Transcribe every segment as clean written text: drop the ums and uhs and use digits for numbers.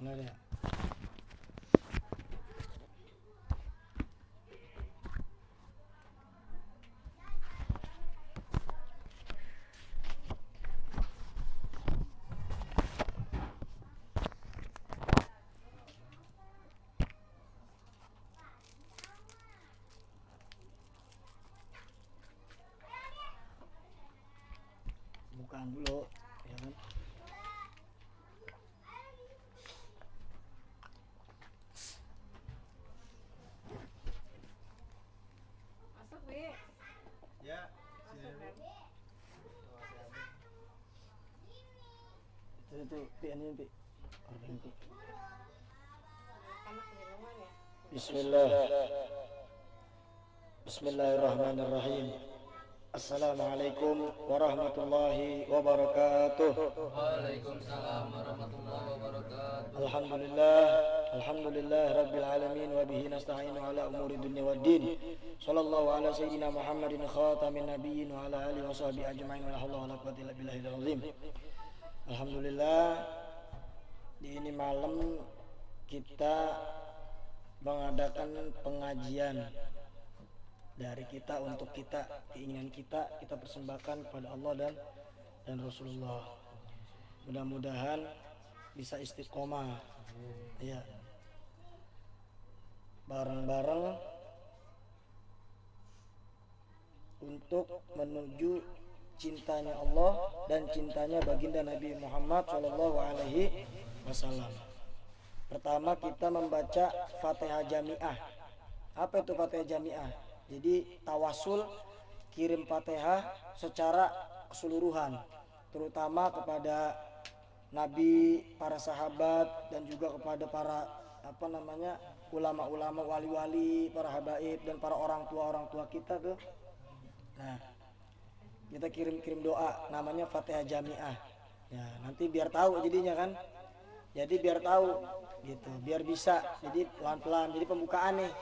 Enggak ada. Bukaan dulu, ya kan? Masuk, Bi. Ya, Itu Pi, ini Pi. Ordeng Pi. Anak minuman ya. Bismillahirrahmanirrahim. Assalamualaikum warahmatullahi wabarakatuh. Waalaikumsalam warahmatullahi wabarakatuh. Alhamdulillah rabbil alamin wa bihi nasta'inu ala umuri dunya waddin. Sallallahu ala sayyidina Muhammadin khatamin nabiyyin wa ala alihi wa sahbihi ajma'in wa la haula wa la quwwata illa billahil azim. Alhamdulillah, di ini malam kita mengadakan pengajian dari kita untuk kita, keinginan kita persembahkan kepada Allah dan Rasulullah. Mudah-mudahan bisa istiqomah, ya, bareng-bareng untuk menuju cintanya Allah dan cintanya baginda Nabi Muhammad SAW. Pertama kita membaca Fatihah Jami'ah. Apa itu Fatihah Jami'ah? Jadi tawasul kirim Fatihah secara keseluruhan, terutama kepada Nabi, para sahabat, dan juga kepada para ulama-ulama, wali-wali, para habaib, dan para orang tua kita tuh. Nah, kita kirim doa namanya Fatihah Jami'ah. Ya, nanti biar tahu jadinya kan. Jadi biar tahu gitu, biar bisa. Jadi pelan-pelan. Jadi pembukaan nih.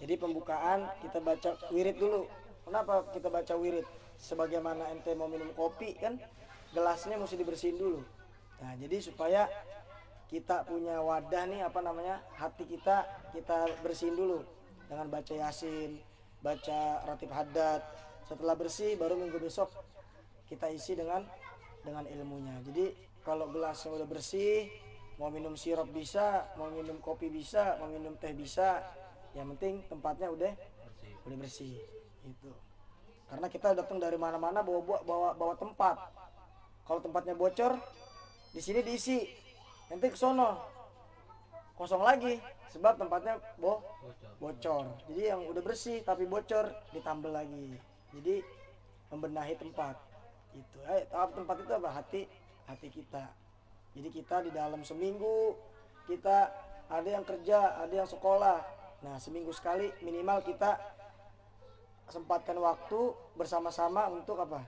Jadi pembukaan kita baca wirid dulu. Kenapa kita baca wirid? Sebagaimana ente mau minum kopi kan, gelasnya mesti dibersihin dulu. Nah, jadi supaya kita punya wadah nih, hati kita bersihin dulu dengan baca Yasin, baca Ratib Haddad. Setelah bersih baru minggu besok kita isi dengan ilmunya. Jadi kalau gelasnya udah bersih, mau minum sirup bisa, mau minum kopi bisa, mau minum teh bisa. Yang penting tempatnya udah bersih. Itu. Karena kita datang dari mana-mana bawa tempat. Kalau tempatnya bocor, di sini diisi. Nanti ke sono kosong lagi sebab tempatnya bocor. Jadi yang udah bersih tapi bocor ditambal lagi. Jadi membenahi tempat. Itu. Tempat itu apa? Hati kita. Jadi kita di dalam seminggu kita ada yang kerja, ada yang sekolah. Nah, seminggu sekali minimal kita sempatkan waktu bersama-sama untuk apa?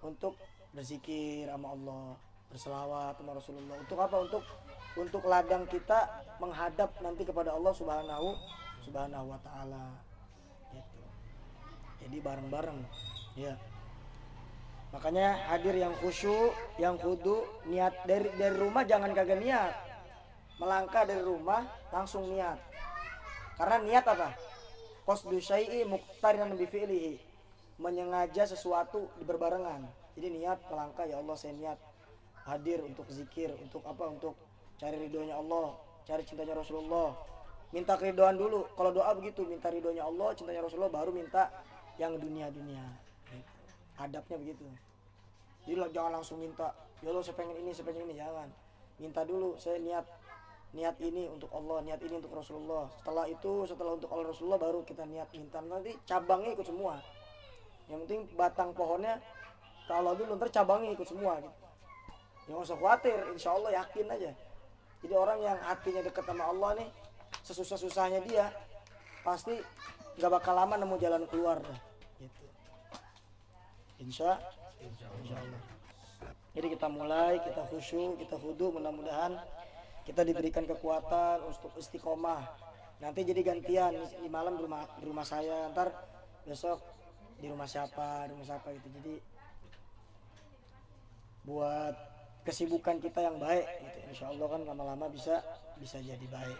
Untuk berzikir sama Allah, berselawat sama Rasulullah. Untuk apa? Untuk ladang kita menghadap nanti kepada Allah Subhanahu wa taala. Gitu. Jadi bareng-bareng, ya. Makanya hadir yang khusyuk, yang khudu, niat dari rumah jangan kagak niat. Melangkah dari rumah langsung niat. Karena niat apa? Qasdu syai'i muqtarinan bi fi'lihi. Menyengaja sesuatu berbarengan. Jadi niat melangkah, ya Allah saya niat hadir untuk zikir, untuk apa? Untuk cari ridhonya Allah, cari cintanya Rasulullah. Minta keridhaan dulu. Kalau doa begitu, minta ridhonya Allah, cintanya Rasulullah, baru minta yang dunia-dunia. Gitu. Adabnya begitu. Jadi jangan langsung minta, ya Allah saya pengen ini, jangan. Minta dulu, saya niat ini untuk Allah, niat ini untuk Rasulullah. Setelah untuk Allah Rasulullah baru kita niat minta. Nanti cabangnya ikut semua. Yang penting batang pohonnya ke Allah dulu, ntar cabangnya ikut semua gitu. Jangan usah khawatir, insya Allah yakin aja. Jadi orang yang hatinya dekat sama Allah nih, sesusah-susahnya dia pasti gak bakal lama nemu jalan keluar gitu. Insya Allah. Jadi kita mulai, kita khusyuk, kita khudu, mudah-mudahan kita diberikan kekuatan untuk istiqomah. Nanti jadi gantian, di malam di rumah saya, ntar besok di rumah siapa gitu. Jadi buat kesibukan kita yang baik gitu. Insya Allah kan lama-lama bisa jadi baik.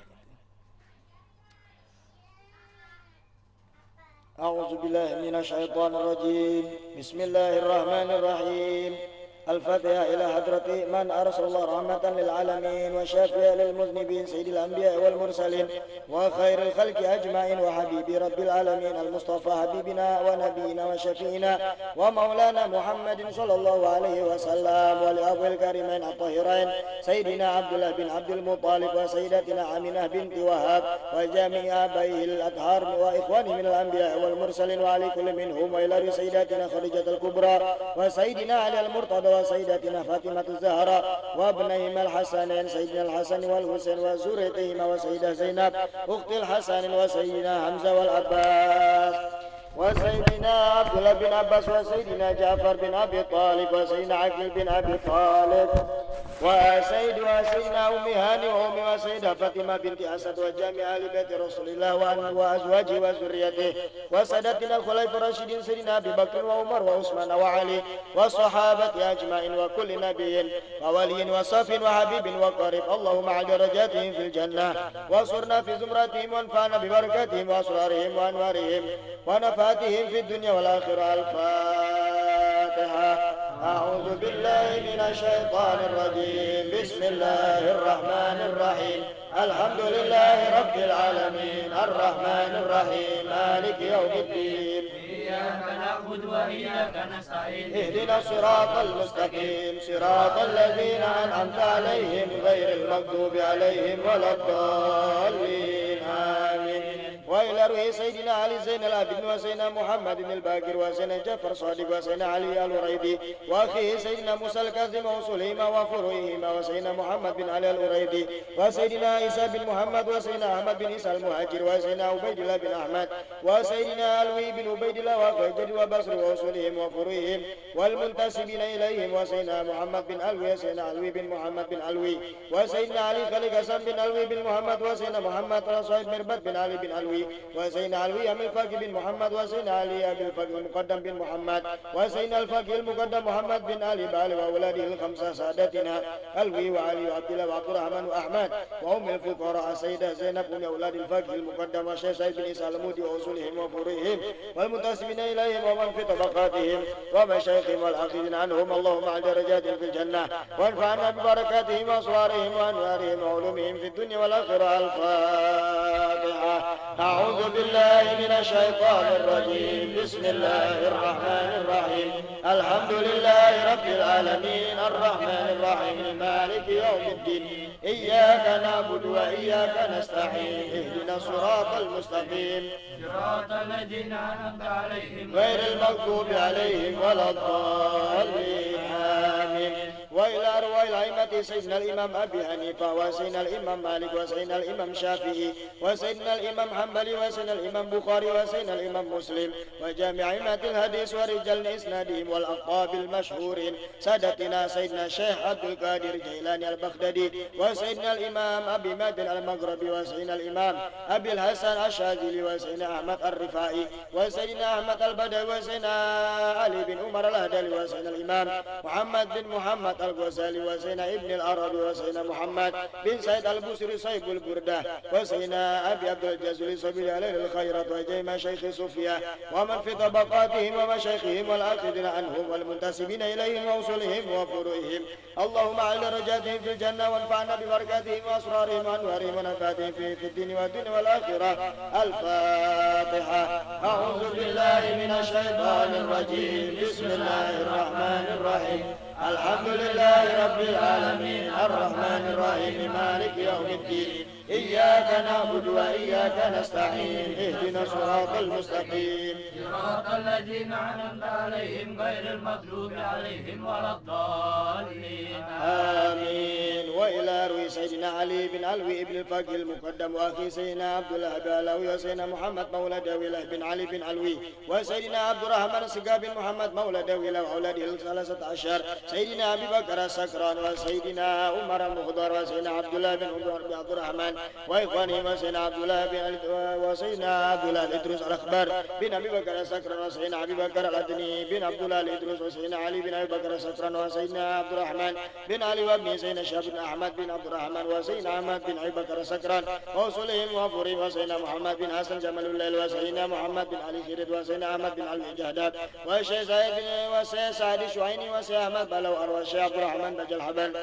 A'udzubillahi minasyaitonirrajim. Bismillahirrahmanirrahim. الفاتحة إلى حضرة من أرسل الله رحمة للعالمين وشافيا للمذنبين سيد الأنبياء والمرسلين وخير الخلق أجمعين وحبيب رب العالمين المصطفى حبيبنا ونبينا وشفينا ومولانا محمد صلى الله عليه وسلم ولأبو الكريمين الطاهرين سيدنا عبد الله بن عبد المطلب وسيدتنا آمنة بنت وهاب وجميع آبائه الأطهار وإخوانه من الأنبياء والمرسلين وعلى كل منهم وإلى سيدتنا خديجة الكبرى وسيدنا علي المرتضى وسيدتنا فاطمة الزهراء وابنهما الحسنين سيدنا الحسن والحسين وزريتهما وسيدة زينب أخت الحسن وسيدنا حمزة والعباس وسيدنا عبد الله بن عباس وسيدنا جعفر بن أبي طالب وسيدنا عقيل بن أبي طالب وسيدنا أم هاني وأم وسيدة فاطمة بنت أسد وجميع آل بيت رسول الله وأزواجه وذريته وسادتنا الخلفاء الراشدين سيدنا أبي بكر وعمر وعثمان وعلي والصحابة أجمعين وكل نبي وولي وصف وحبيب وقريب اللهم على درجاتهم في الجنة وصرنا في زمرتهم وانفعنا ببركاتهم وأسرارهم وأنوارهم ونفاتهم في الدنيا والآخرة. الفاتحة. أعوذ بالله من الشيطان الرجيم. بسم الله الرحمن الرحيم. الحمد لله رب العالمين الرحمن الرحيم مالك يوم الدين. إياك نعبد وإياك نستعين. اهدنا الصراط المستقيم صراط الذين أنعمت عليهم غير المغضوب عليهم ولا الضالين. آمين. وإلى روح سيدنا علي زين العابدين وسيدنا محمد الباقر وسيدنا جعفر صادق وسيدنا علي الأريدي وأخيه سيدنا موسى الكاظم وصلهما وفروعهما وسيدنا محمد بن علي الأريدي وسيدنا عيسى بن محمد وسيدنا أحمد بن عيسى المهاجر وسيدنا عبيد الله بن أحمد وسيدنا علوي بن عبيد الله وفجر وبصر وصلهم وفروعهم والمنتسبين إليهم وسيدنا محمد بن علوي وسيدنا علوي بن محمد بن علوي وسيدنا علي خليل حسن بن علوي بن محمد وسيدنا محمد صاحب مربد بن علي بن علوي وسيدنا علوي أبي الفقي بن محمد وسيدنا علي أبي الفقي المقدم بن محمد وسيدنا الفقي المقدم محمد بن علي بال وأولاده الخمسة سادتنا علوي وعلي وعبد الله وعبد الرحمن وأحمد وأم الفقراء السيدة زينب أم أولاد الفقي المقدم والشيخ سعيد بن عيسى المودي وأصولهم وفروعهم والمنتسبين إليهم ومن في طبقاتهم ومشايخهم والأخذين عنهم اللهم على درجاتهم في الجنة وانفعنا ببركاتهم وأسرارهم وأنوارهم وعلومهم في الدنيا والآخرة. الفاتحة. أعوذ بالله من الشيطان الرجيم. بسم الله الرحمن الرحيم. الحمد لله رب العالمين الرحمن الرحيم مالك يوم الدين. إياك نعبد وإياك نستعين. اهدنا الصراط المستقيم صراط الذين أنعمت عليهم غير المغضوب عليهم ولا الضالين. آمين. وإلى أرواح الأئمة سيدنا الإمام أبي حنيفة وسيدنا الإمام مالك وسيدنا الإمام شافعي وسيدنا الإمام حنبلي وسيدنا الإمام بخاري وسيدنا الإمام مسلم وجميع أئمة الحديث ورجال إسنادهم والأقطاب المشهورين سادتنا سيدنا الشيخ عبد القادر جيلاني البغدادي وسيدنا الإمام أبي مادن المغربي وسيدنا الإمام أبي الحسن الشاذلي وسيدنا أحمد الرفاعي وسيدنا أحمد البدوي وسيدنا علي بن عمر الهدلي وسيدنا الإمام محمد بن محمد الغزالي وسيدنا ابن العربي وسيدنا محمد بن سيد البصري صيب البردة وسيدنا أبي عبد الجزري سبيل عليه الخيرات وجميع شيخ صوفيا ومن في طبقاتهم ومشايخهم والآخذين عنهم والمنتسبين إليهم ووصولهم وفروعهم اللهم على درجاتهم في الجنة وانفعنا ببركاتهم وأسرارهم وأنوارهم ونفاتهم في الدين والدنيا والآخرة. الفاتحة. أعوذ بالله من الشيطان الرجيم. بسم الله الرحمن الرحيم. الحمد لله رب العالمين الرحمن الرحيم مالك يوم الدين. إياك نعبد وإياك نستعين. اهدنا الصراط المستقيم صراط الذين أنعمت عليهم غير المغضوب عليهم ولا الضالين. آمين. وإلى روح سيدنا وسيدنا علي بن علوي ابن الفقيه المقدم وأخي سيدنا عبد الله بن علوي وسيدنا محمد مولى دويلة بن علي بن علوي وسيدنا عبد الرحمن السقا بن محمد مولى دويلة وأولاده الثلاثة عشر سيدنا أبي بكر السكران وسيدنا عمر المخضر وسيدنا عبد الله بن عبد الرحمن وإخوانه وسيدنا عبد الله بن وسيدنا عبد الله الإدريس الأخبار بن أبي بكر السكران وسيدنا أبي بكر الأدني بن عبد الله الإدريس وسيدنا علي بن أبي بكر السكران وسيدنا عبد الرحمن بن علي وابن سيدنا شاب بن أحمد بن عبد الرحمن وسيدنا أحمد بن أبي بكر السكران وصلهم وفورهم وسيدنا محمد بن حسن جمال الليل وسيدنا محمد بن علي خيرت وسيدنا أحمد بن علي جهداد وشيخ زايد بن وسيخ سعد الشعيني وشيخ أحمد بلو وشيخ عبد الرحمن بن حبل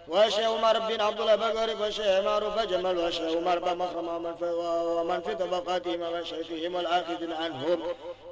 وشيخ عمر بن عبد الله بقري وشيخ معروف جمال وشيخ عمر بن مخرم ومن في طبقاتهم وشيخهم والآخذين عنهم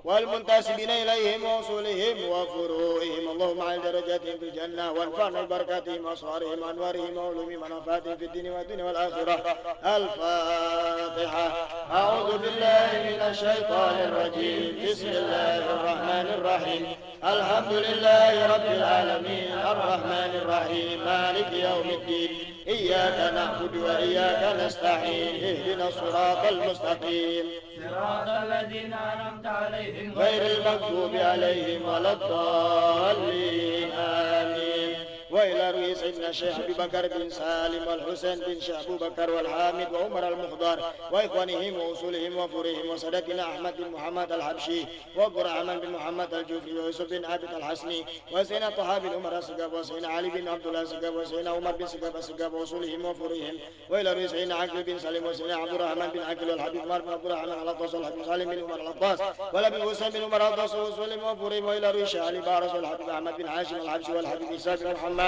والمنتسبين إليهم وأصولهم وفروعهم اللهم على درجاتهم في الجنة وانفعنا ببركاتهم وأسرارهم وأنوارهم وعلومهم ونفاتهم في الدين والدنيا والآخرة. الفاتحة. أعوذ بالله من الشيطان الرجيم. بسم الله الرحمن الرحيم. الحمد لله رب العالمين الرحمن الرحيم مالك يوم الدين إياك نعبد وإياك نستعين اهدنا الصراط المستقيم صراط الذين أنعمت عليهم غير المغضوب عليهم ولا الضالين آمين. وإلى روي سيدنا الشيخ أبي بكر بن سالم والحسين بن شيخ أبو بكر والحامد وعمر المخضر وإخوانهم وأصولهم وفورهم وسادتنا أحمد بن محمد الحبشي وعبد الرحمن بن محمد الجوفي ويوسف بن عابد الحسني وسيدنا طه بن عمر السقاف وسيدنا علي بن عبد الله السقاف وسيدنا عمر بن سقاف السقاف وأصولهم وفورهم. وإلى روي سيدنا عقل بن سالم وسيدنا عبد الرحمن بن عقل والحبيب عمر بن عبد الرحمن الأطاس والحبيب سالم بن عمر الأطاس والحبيب حسين بن عمر الأطاس وأصولهم وفورهم. وإلى روي شيخ علي بارس والحبيب أحمد بن هاشم الحبشي والحبيب عيسى بن محمد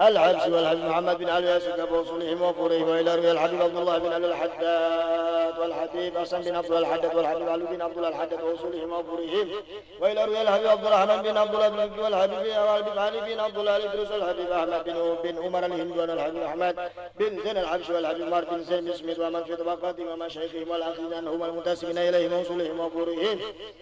الحبشي والحبيب محمد بن علي السقاف وأصولهم وفورهم. وإلى روي الحبيب عبد الله بن علي الحداد والحبيب حسن بن عبد الله الحداد والحبيب علي بن عبد الله الحداد وأصولهم وفورهم. وإلى روي الحبيب عبد الرحمن بن عبد الله بن والحبيب علي بن عبد الله الإدريس والحبيب أحمد بن عمر الهندوان والحبيب أحمد بن زين الحبشي والحبيب عمر بن زين بن سميت ومن في طبقاتهم ومشايخهم والآخرين أنهم المنتسبين إليهم وأصولهم وفورهم.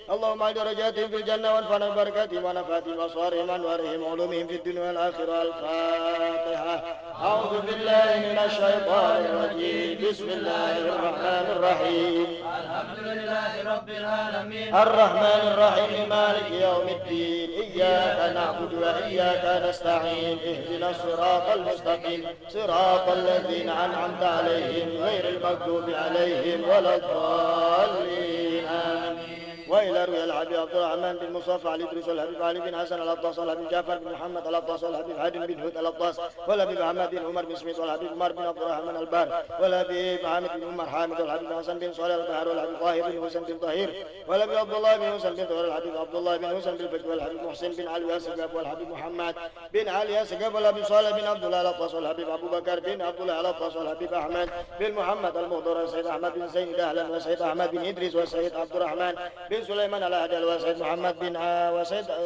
اللهم على درجاتهم في الجنة وانفعنا ببركاتهم ونفاتهم وأسرارهم وأنوارهم وعلومهم في الدنيا والآخرة. الفاتحة. أعوذ بالله من الشيطان الرجيم. بسم الله الرحمن الرحيم. الحمد لله رب العالمين الرحمن الرحيم مالك يوم الدين إياك نعبد وإياك نستعين اهدنا الصراط المستقيم صراط الذين أنعمت عليهم غير المغضوب عليهم ولا الضالين آمين. وإلى روي الحبيب عبد الرحمن بن مصطفى علي إدريس والحبيب علي بن حسن الأطاس والحبيب جعفر بن محمد الأطاس والحبيب هادي بن هود الأطاس والحبيب محمد بن عمر بن سميت والحبيب عمر بن عبد الرحمن البار والحبيب حامد بن عمر حامد والحبيب حسن بن صالح البحر والحبيب طاهر بن حسن بن طهير والحبيب عبد الله بن حسن بن طهير والحبيب عبد الله بن حسن بن فقيه والحبيب محسن بن علي السقاف والحبيب محمد بن علي السقاف والحبيب صالح بن عبد الله الأطاس والحبيب أبو بكر بن عبد الله الأطاس والحبيب أحمد بن محمد المهضر والسيد أحمد بن زين دهلا والسيد أحمد بن إدريس والسيد عبد الرحمن بن سليمان الأهدل وسيد محمد بن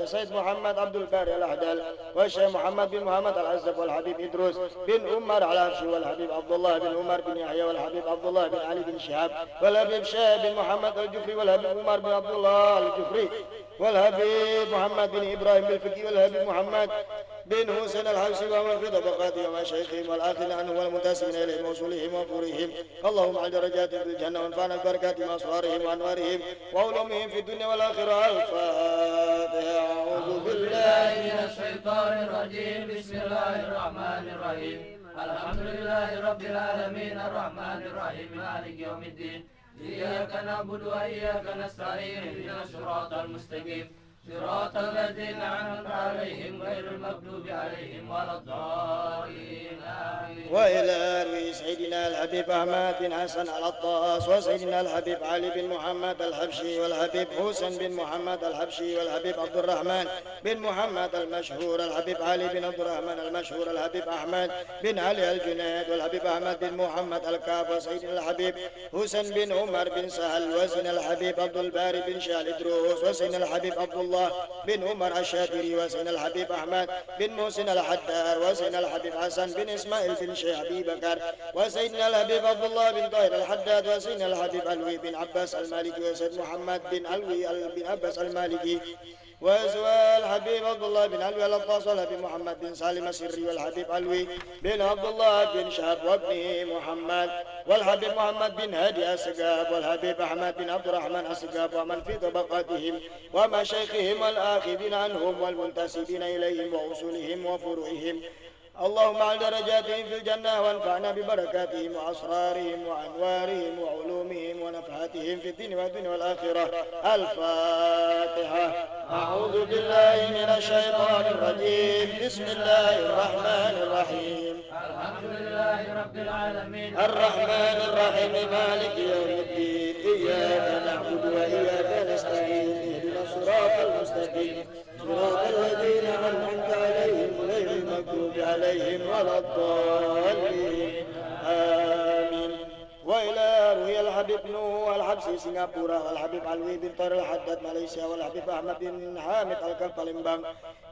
وسيد محمد عبد الباري الأهدل والشيخ محمد بن محمد العزب والحبيب إدروس بن عمر العفشي والحبيب عبد الله بن عمر بن يحيى والحبيب عبد الله بن علي بن شهاب والحبيب شيخ بن محمد الجفري والحبيب عمر بن عبد الله الجفري والحبيب محمد بن إبراهيم بالفقي والحبيب محمد بن حسين الحبشي ومن في طبقاتهم ومشايخهم والآخرين عنهم والمنتسبين إليهم وأصولهم وفورهم. اللهم على درجات في الجنة وانفعنا ببركاتهم وأسرارهم وأنوارهم وعلومهم في الدنيا والآخرة. الفاتحة. أعوذ بالله من الشيطان الرجيم. بسم الله الرحمن الرحيم. الحمد لله رب العالمين الرحمن الرحيم مالك يوم الدين إياك نعبد وإياك نستعين اهدنا الصراط المستقيم صراط الذين أنعمت عليهم غير المغضوب عليهم ولا الضالين آمين. وإلى روي سيدنا الحبيب أحمد بن حسن الأطاس وسيدنا الحبيب علي بن محمد الحبشي والحبيب حسن بن محمد الحبشي والحبيب عبد الرحمن بن محمد المشهور الحبيب علي بن عبد الرحمن المشهور الحبيب أحمد بن علي الجنيد والحبيب أحمد بن محمد الكاف وسيدنا الحبيب حسن بن عمر بن سهل وسيدنا الحبيب عبد الباري بن شال إدروس وسيدنا الحبيب عبد الله بن عمر الشاكري وسيدنا الحبيب أحمد بن محسن الحدار وسيدنا الحبيب حسن بن إسماعيل بن شيخ أبي بكر وسيدنا الحبيب عبد الله بن طاهر الحداد وسيدنا الحبيب علوي بن عباس المالكي وسيد محمد بن علوي بن عباس المالكي والحبيب عبد الله بن علوي الأطاس والحبيب محمد بن سالم السري والحبيب علوي بن عبد الله بن شهاب وابنه محمد والحبيب محمد بن هادي السقاف والحبيب أحمد بن عبد الرحمن السقاف ومن في طبقاتهم ومشايخهم والآخذين عنهم والمنتسبين إليهم وأصولهم وفروعهم. اللهم على درجاتهم في الجنة وانفعنا ببركاتهم وأسرارهم وأنوارهم وعلومهم ونفحاتهم في الدين والدنيا والآخرة. الفاتحة. أعوذ بالله من الشيطان الرجيم. بسم الله الرحمن الرحيم. الحمد لله رب العالمين الرحمن الرحيم مالك يوم الدين. إياك نعبد وإياك نستعين. اهدنا الصراط المستقيم صراط الذين أنعمت عليهم غير المغضوب عليهم ولا الضالين. آمين. وإلى روي الحبيب نوح الحبسي سنغافورة والحبيب علوي بن طارق الحداد ماليزيا والحبيب أحمد بن حامد الكف بالمبان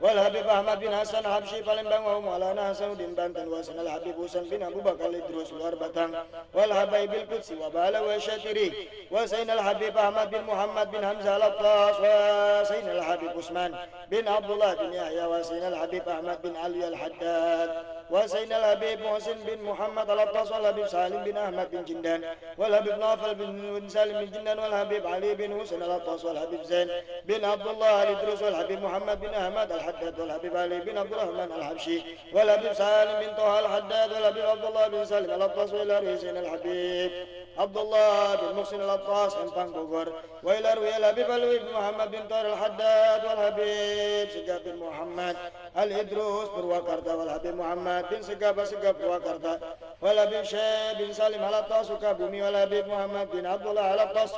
والحبيب أحمد بن حسن الحبشي بالمبان ومولانا حسن بن بنتن وسن الحبيب حسن بن أبو بكر الإدروس والبتان والحبيب القدسي وبال والشتري وسين الحبيب أحمد بن محمد بن حمزة الأطاس وسين الحبيب عثمان بن عبد الله بن يحيى وسين الحبيب أحمد بن علي الحداد وسين الحبيب محسن بن محمد الأطاس والحبيب سالم بن أحمد بن جندان والحبيب نافل بن سالم بن جندان والحبيب علي بن حسين الأطاس والحبيب زين بن عبد الله الإدروس والحبيب محمد بن أحمد الحداد والحبيب علي بن عبد الرحمن الحبشي والحبيب سالم بن طه الحداد والحبيب عبد الله بن سالم الأطاس وإلى رئيسين الحبيب عبد الله بن محسن الأطاس إمبان بوغور وإلى روي الحبيب علوي بن محمد بن طاهر الحداد والحبيب سقاف بن محمد الإدروس برواكرتا والحبيب محمد بن سقاف برواكرتا والحبيب شيخ بن سالم الأطاس وكابومي والحبيب محمد بن عبد الله الأطاس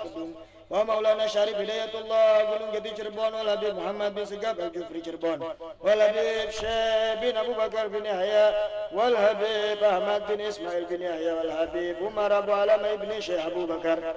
ومولانا شريف هداية الله قلن قدي شربون والحبيب محمد بن سقاف الجفري شربون والحبيب شيخ بن أبو بكر بن يحيى والحبيب أحمد بن إسماعيل بن يحيى والحبيب عمر أبو علامة بن شيخ أبو بكر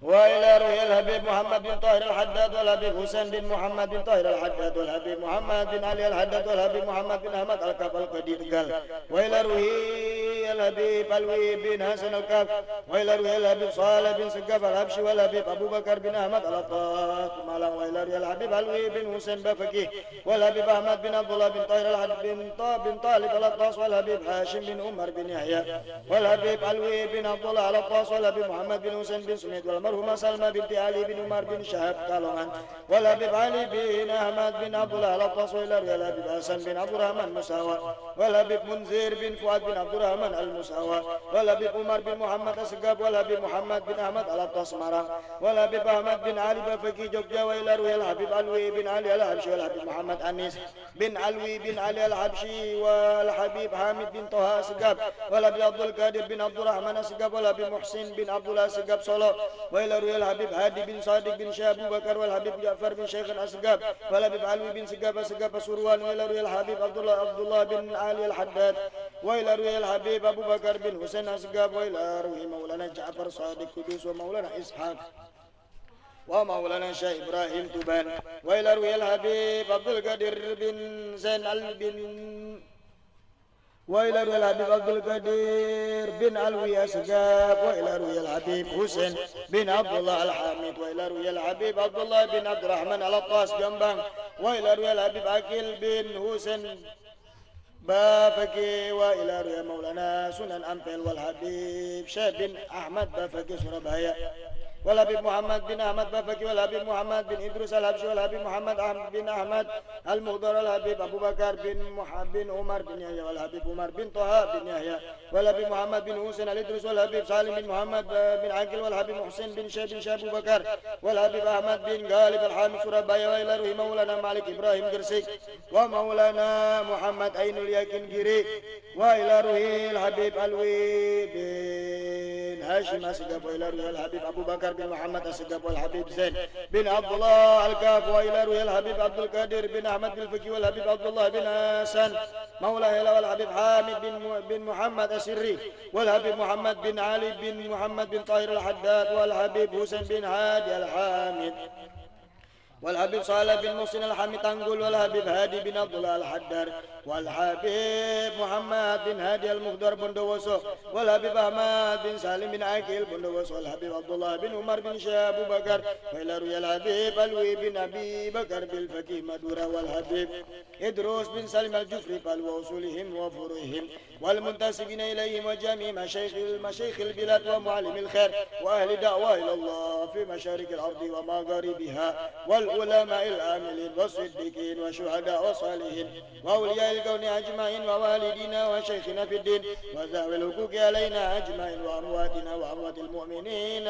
وإلى روي الحبيب محمد بن طاهر الحداد والحبيب حسين بن محمد بن طاهر الحداد والحبيب محمد بن علي الحداد والحبيب محمد بن أحمد الكاف القدير قال وإلى روي الحبيب علوي بن حسن الكاف وإلى روي الحبيب صالح بن سقاف الحبشي والحبيب أبو بكر بن أحمد الأطاس مالا وإلى روي الحبيب علوي بن حسين بفكي والحبيب أحمد بن عبد الله بن طاهر الحداد بن طالب الأطاس والحبيب هاشم بن عمر بن يحيى والحبيب علوي بن عبد الله الأطاس والحبيب محمد بن حسين بن سميد مرحومة سلمى بنت علي بن عمر بن شهاب كالوان والحبيب علي بن أحمد بن عبد الله الأطاس وإلى الحبيب حسن بن عبد الرحمن مساوى والحبيب منذر بن فؤاد بن عبد الرحمن المساوى والحبيب عمر بن محمد السقاف والحبيب محمد بن أحمد الأطاس مران والحبيب أحمد بن علي بفكي جوجا وإلى الحبيب علوي بن علي الحبشي والحبيب محمد أنيس بن علوي بن علي الحبشي والحبيب حامد بن طه السقاف والحبيب عبد القادر بن عبد الرحمن السقاف والحبيب محسن بن عبد الله السقاف صلى وإلى روي الحبيب هادي بن صادق بن شهاب أبو بكر والحبيب جعفر بن شيخ الأسقاف والحبيب علوي بن سقاف سروان وإلى روي الحبيب عبد الله بن علي الحداد وإلى روي الحبيب أبو بكر بن حسين الأسقاف وإلى روي مولانا جعفر صادق قدوس ومولانا إسحاق ومولانا شيخ إبراهيم توبان وإلى روي الحبيب عبد القادر بن زين بن وإلى روي الحبيب عبد القادر بن علوي السقاف وإلى روي الحبيب حسين بن عبد الله الحامد وإلى روي الحبيب عبد الله بن عبد الرحمن الأطاس جنبان وإلى روي الحبيب عقيل بن حسين بافكي وإلى روي مولانا سنن أمبل والحبيب شيخ بن أحمد بافكي سربايا والحبيب محمد بن أحمد بفكي والحبيب محمد بن إدريس الحبشي والحبيب محمد بن أحمد المغدر والحبيب أبو بكر بن عمر بن يحيى والحبيب عمر بن طه بن يحيى والحبيب محمد بن حسين الإدريس والحبيب سالم بن محمد بن عقيل والحبيب محسن بن شيخ أبو بكر والحبيب أحمد بن غالب الحامد سربايا وإلى روي مولانا مالك إبراهيم قرسي ومولانا محمد عين اليقين جيري وإلى روي الحبيب علوي بن هاشم السقاف وإلى روي الحبيب أبو بكر بن محمد السقاف والحبيب زين بن عبد الله الكاف وإلى روي الحبيب عبد القادر بن أحمد بن الفقي والحبيب عبد الله بن حسن مولى هلا والحبيب حامد بن محمد السري والحبيب محمد بن علي بن محمد بن طاهر الحداد والحبيب حسين بن هادي الحامد والحبيب صالح بن محسن الحميد تنقل والحبيب هادي بن عبد الله الحدار والحبيب محمد بن هادي المخدر بن دوسو والحبيب أحمد بن سالم بن عقيل بن دوسو والحبيب عبد الله بن عمر بن شاه أبو بكر وإلى روي الحبيب الوي بن أبي بكر بالفقيه مدورة والحبيب إدروس بن سلم الجفري ووصولهم وفروعهم والمنتسبين إليهم وجميع مشايخ البلاد ومعلم الخير وأهل دعوة إلى الله في مشارق الأرض ومغاربها والعلماء العاملين والصديقين والشهداء والصالحين وأولياء الكون أجمعين ووالدينا وشيخنا في الدين وذوي الحقوق علينا أجمعين وأمواتنا وأموات المؤمنين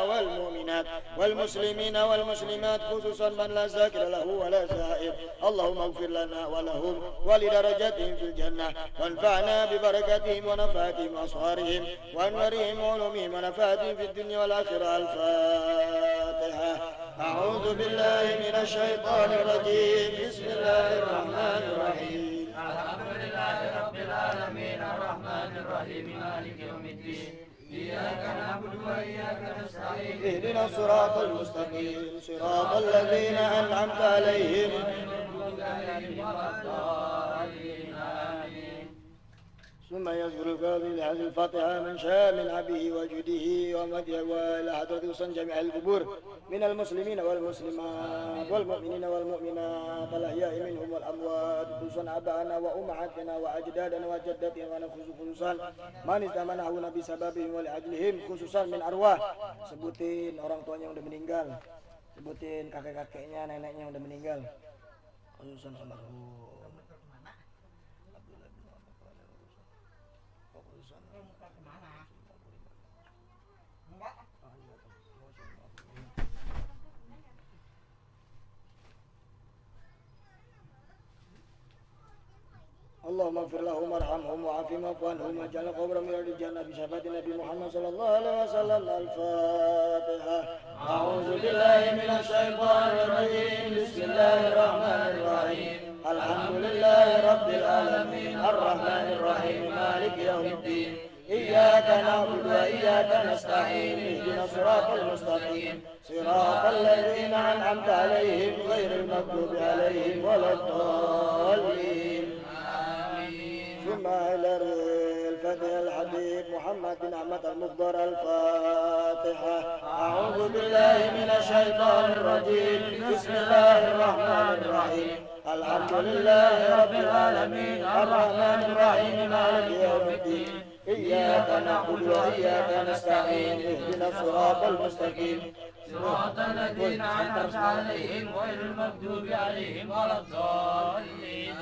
والمؤمنات والمسلمين والمسلمات خصوصا من لا ذاكر له ولا زائر اللهم اغفر لنا ولهم ولدرجاتهم في الجنة وانفعنا ببركاتهم ونفعتهم وأصهارهم وأنوارهم وعلومهم ونفعتهم في الدنيا والآخرة. الفاتحة. أعوذ بالله من الشيطان الرجيم. بسم الله الرحمن الرحيم. الحمد لله رب العالمين الرحمن الرحيم مالك يوم الدين إياك نعبد وإياك نستعين اهدنا الصراط المستقيم صراط الذين أنعمت عليهم ثم يذكر القاضي لهذه الفاتحة من شاء من عبه وجوده ومديه وإلى حضرة جميع القبور من المسلمين والمسلمات والمؤمنين والمؤمنات الأحياء منهم والأموات خصوصا أباءنا وأمهاتنا وأجدادنا وجداتنا خصوصا من استمنعون بسببهم ولأجلهم خصوصا من أرواح. Sebutin orang tuanya yang udah meninggal, sebutin kakek-kakeknya, neneknya yang udah meninggal, khususan almarhum اللهم اغفر لهم وارحمهم وعافهم واعف عنهم واجعل قبرهم من الجنة بشفاعة النبي محمد صلى الله عليه وسلم. الفاتحة. أعوذ بالله من الشيطان الرجيم بسم الله الرحمن الرحيم الحمد لله رب العالمين الرحمن الرحيم مالك يوم الدين إياك نعبد وإياك نستعين اهدنا الصراط المستقيم صراط الذين أنعمت عليهم غير المغضوب عليهم ولا الضالين. ثم إلى الفتح الحبيب محمد بن أحمد المخضر. الفاتحة. أعوذ بالله من الشيطان الرجيم بسم الله الرحمن الرحيم الحمد لله رب العالمين الرحمن الرحيم مالك يوم الدين إياك نعبد وإياك نستعين اهدنا الصراط المستقيم صراط الذين أنعمت عليهم غير المغضوب عليهم ولا الضالين.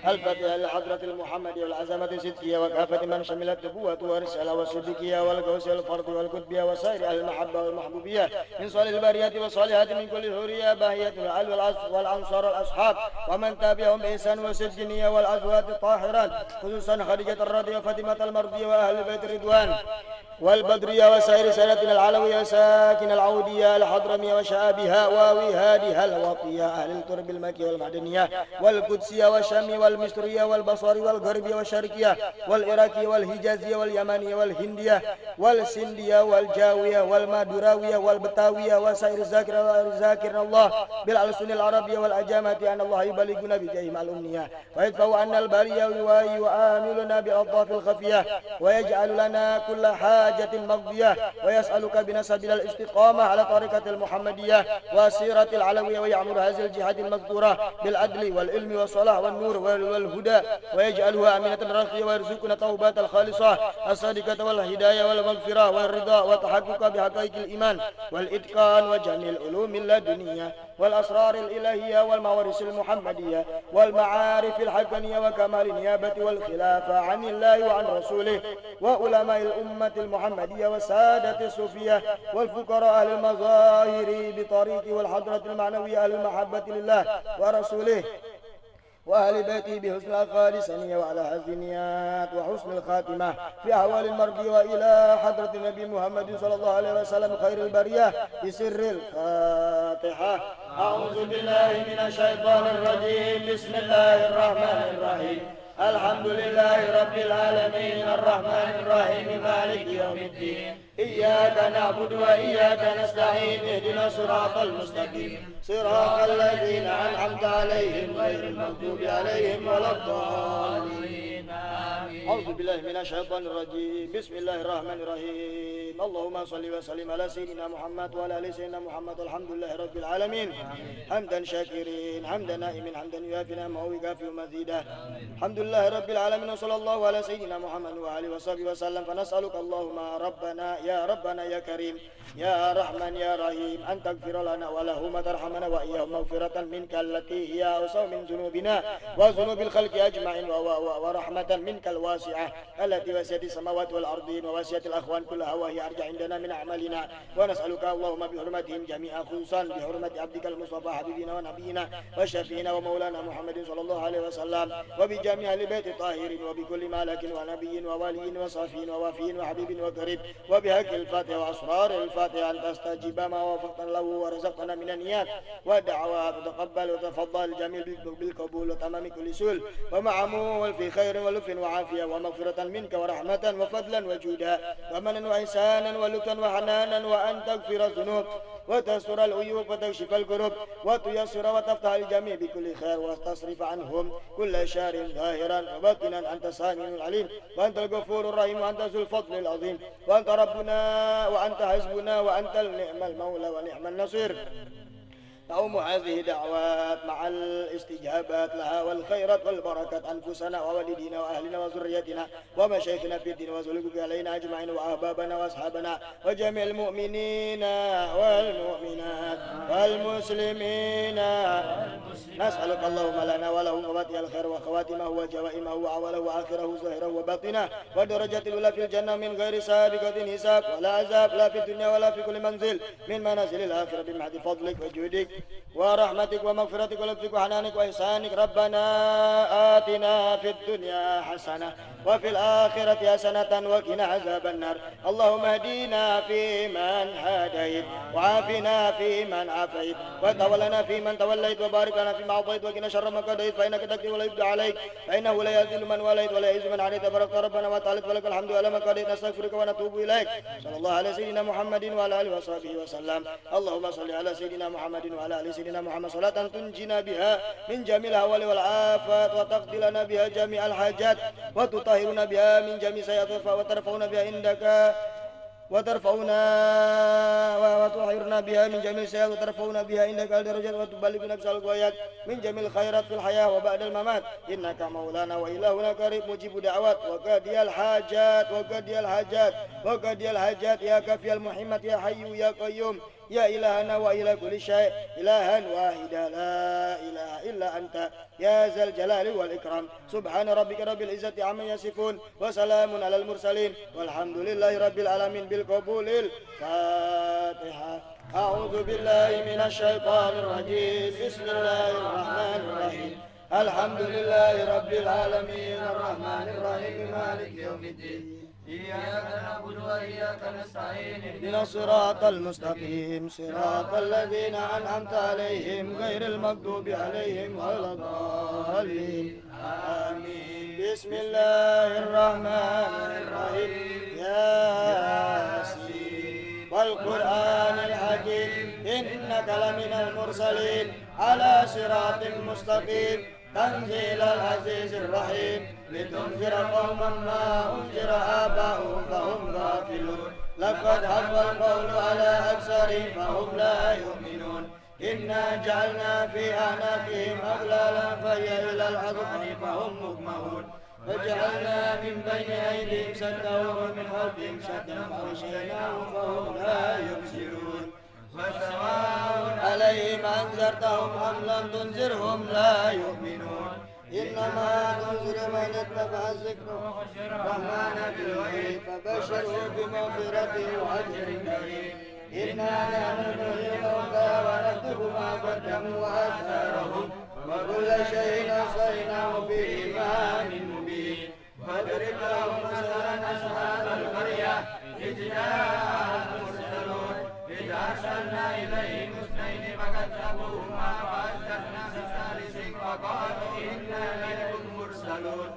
الفتح لحضرة المحمدية والعزمة الصدقية وكافة من شملت النبوة والرسالة والصديقية والغوث والفرد والقطبية وسائر أهل المحبة والمحبوبية من صالح البريات والصالحات من كل الحورية باهية والآل والأنصار والأصحاب ومن تابعهم بإحسان والصدقية والأزواج الطاهرات خصوصا خديجة الرضي وفاطمة المرضية وأهل بيت الرضوان والبدرية وسائر سادتنا العلوية وساكن العودية الحضرمية وشعابها ووهادها الوطية أهل الترب المكية والمعدنية والقدسية والشامية والمصرية والبصرية والغربية والشرقية والعراقية والحجازية واليمنية والهندية والسندية والجاوية والمادراوية والبتاوية وسائر ذاكرنا الله بالألسن العربية والأجامة أن الله يبلغنا بجاههم الأمنية ويدفع عنا البلية ويعاملنا بألطاف الخفية ويجعل لنا كل حاجة مقضية ويسألك بنسب الاستقامة على طريقة المحمدية وسيرة العلوية ويعمر هذه الجهاد المقدورة بالعدل والعلم والصلاح والنور والهدى ويجعلها أمينة رخية ويرزقنا توبات الخالصة الصادقة والهداية والمغفرة والرضا والتحقق بحقائق الإيمان والإتقان وجميع العلوم اللدنية والأسرار الإلهية والموارث المحمدية والمعارف الحقانية وكمال النيابة والخلافة عن الله وعن رسوله وعلماء الأمة المحمدية والسادة الصوفية والفقراء أهل المظاهر بطريق والحضرة المعنوية أهل المحبة لله ورسوله وأهل بيته بحسن الخالصية وعلى حسن النيات وحسن الخاتمة في أحوال المرضي وإلى حضرة النبي محمد صلى الله عليه وسلم خير البرية بسر الفاتحة. أعوذ بالله من الشيطان الرجيم بسم الله الرحمن الرحيم الحمد لله رب العالمين الرحمن الرحيم مالك يوم الدين إياك نعبد وإياك نستعين اهدنا الصراط المستقيم صراط الذين أنعمت عليهم غير المغضوب عليهم ولا الضالين أعوذ بالله من الشيطان الرجيم بسم الله الرحمن الرحيم اللهم صل وسلم على سيدنا محمد وعلى آل سيدنا محمد الحمد لله رب العالمين حمدا شاكرين حمدا نائمين حمدا يوافي نعمه ويكافئ مزيدا الحمد لله رب العالمين وصلى الله على سيدنا محمد وعلى وصحبه وسلم فنسألك اللهم ربنا يا كريم يا رحمن يا رحيم أن تغفر لنا ولهم ترحمنا وإياهم مغفرة منك التي هي أوسع من ذنوبنا وذنوب الخلق أجمعين ورحمة منك الواسعة التي وسعت السماوات والأرضين ووسعت الأخوان كلها وهي أرجع عندنا من أعمالنا ونسألك اللهم بحرمتهم جميعا خصوصا بحرمة عبدك المصطفى حبيبنا ونبينا وشفينا ومولانا محمد صلى الله عليه وسلم وبجميع البيت الطاهرين وبكل ملك ونبي وولي وصفي ووفي وحبيب وقريب وبحق الفاتحة وأسرار الفاتحة أن تستجيب ما وفقتنا له ورزقنا من النيات والدعوات وتقبل وتفضل الجميع بالقبول وتمام كل سؤل ومعمول في خير ولطف وعافية ومغفرة منك ورحمة وفضلا وجودا ومنا وإحسانا ولطفا وحنانا وأن تغفر الذنوب وتستر العيوب وتكشف الكروب وتيسر وتفتح الجميع بكل خير وتصرف عنهم كل شر ظاهرا وباطنا أنت السميع العليم وأنت الغفور الرحيم وأنت ذو الفضل العظيم وأنت ربنا وأنت حسبنا وأنت نعم المولى ونعم النصير تعم هذه دعوات مع الاستجابات لها والخيرات والبركات أنفسنا ووالدينا وأهلنا وذريتنا ومشايخنا في الدين وزلوك علينا أجمعين وأحبابنا وأصحابنا وجميع المؤمنين والمؤمنات والمسلمين نسألك اللهم لنا ولهم فواتح الخير وخواتمه وجوائمه وأوله وآخره ظاهره وباطنه ودرجة الأولى في الجنة من غير سابقة حساب ولا عذاب لا في الدنيا ولا في كل منزل من منازل الآخرة بمعد فضلك وجودك ورحمتك ومغفرتك ولطفك وحنانك وإحسانك ربنا آتنا في الدنيا حسنة وفي الآخرة حسنة وقنا عذاب النار اللهم اهدنا فيمن هديت وعافنا فيمن عافيت وتولنا فيمن توليت وبارك لنا فيما أعطيت وقنا شر ما قضيت فإنك تقضي ولا يقضى عليك فإنه لا يذل من وليت ولا يعز من عليت تبارك ربنا وتعالى ولك الحمد على ما قضيت نستغفرك ونتوب إليك صلى الله على سيدنا محمد وعلى آله وصحبه وسلم اللهم صل على سيدنا محمد وعلى آل سيدنا محمد صلاة تنجينا بها من جميع الأهوال والآفات وتقضي لنا بها جميع الحاجات وتطهرنا بها من جميع السيئات وترفعنا بها عندك وتطهرنا بها من جميع السيئات وترفعنا بها عندك الدرجات وتبلغنا بها الغايات من جميع الخيرات في الحياة وبعد الممات إنك مولانا وإلهنا قريب مجيب دعوات وقاضي الحاجات يا كافي المحمة يا حي يا قيوم يا إلهنا وإله كل شيء إلها واحدا لا إله إلا أنت يا ذا الجلال والإكرام سبحان ربك رب العزة عما يصفون وسلام على المرسلين والحمد لله رب العالمين بالقبول الفاتحة أعوذ بالله من الشيطان الرجيم بسم الله الرحمن الرحيم الحمد لله رب العالمين الرحمن الرحيم مالك يوم الدين إياك نعبد وإياك نستعين اهدنا الصراط المستقيم صراط الذين أنعمت عليهم غير المغضوب عليهم ولا الضالين آمين بسم الله الرحمن الرحيم ياسين والقرآن الحكيم إنك لمن المرسلين على صراط مستقيم تنزيل العزيز الرحيم لتنذر قوما ما أنذر آباؤهم فهم غافلون لقد حق القول على أكثرهم فهم لا يؤمنون إنا جعلنا في أعناقهم أغلالا فهي إلى الأذقان فهم مقمحون وجعلنا من بين أيديهم سدا ومن خلفهم سدا فغشيناهم فهم لا يبصرون وسواء عليهم أنذرتهم أم لم تنذرهم لا يؤمنون إنما تنذر من اتبع الذكر الرحمن بالوحيد فبشره بمغفرة وأجر كريم إنا نحن نحيي الموتى ونكتب ما قدموا وآثارهم وكل شيء أحصيناه في إمام مبين واضرب لهم مثلا أصحاب القرية إذ جاءها المرسلون إذ أرسلنا إليهم اثنين فكذبوهما فأزلفنا بثالث فقالوا إنا منكم مرسلون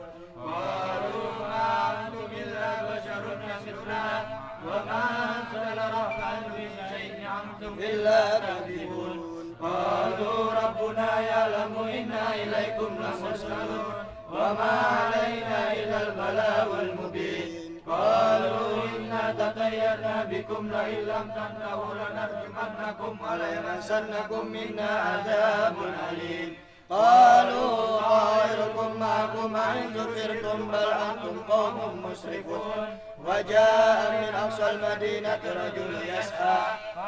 قالوا ما أنتم إلا بشر مثلنا وما أنزل الرحمن بشيء أنتم إلا كاذبون. قالوا ربنا يعلم إنا إليكم لمرسلون وما علينا إلا البلاغ المبين. قالوا إنا تطيرنا بكم لئن لم تنتهوا لنرجمنكم وليمسنكم منا عذاب أليم. قالوا طائركم معكم أئن ذكرتم بل أنتم قوم مسرفون. وجاء من أقصى المدينة رجل يسعى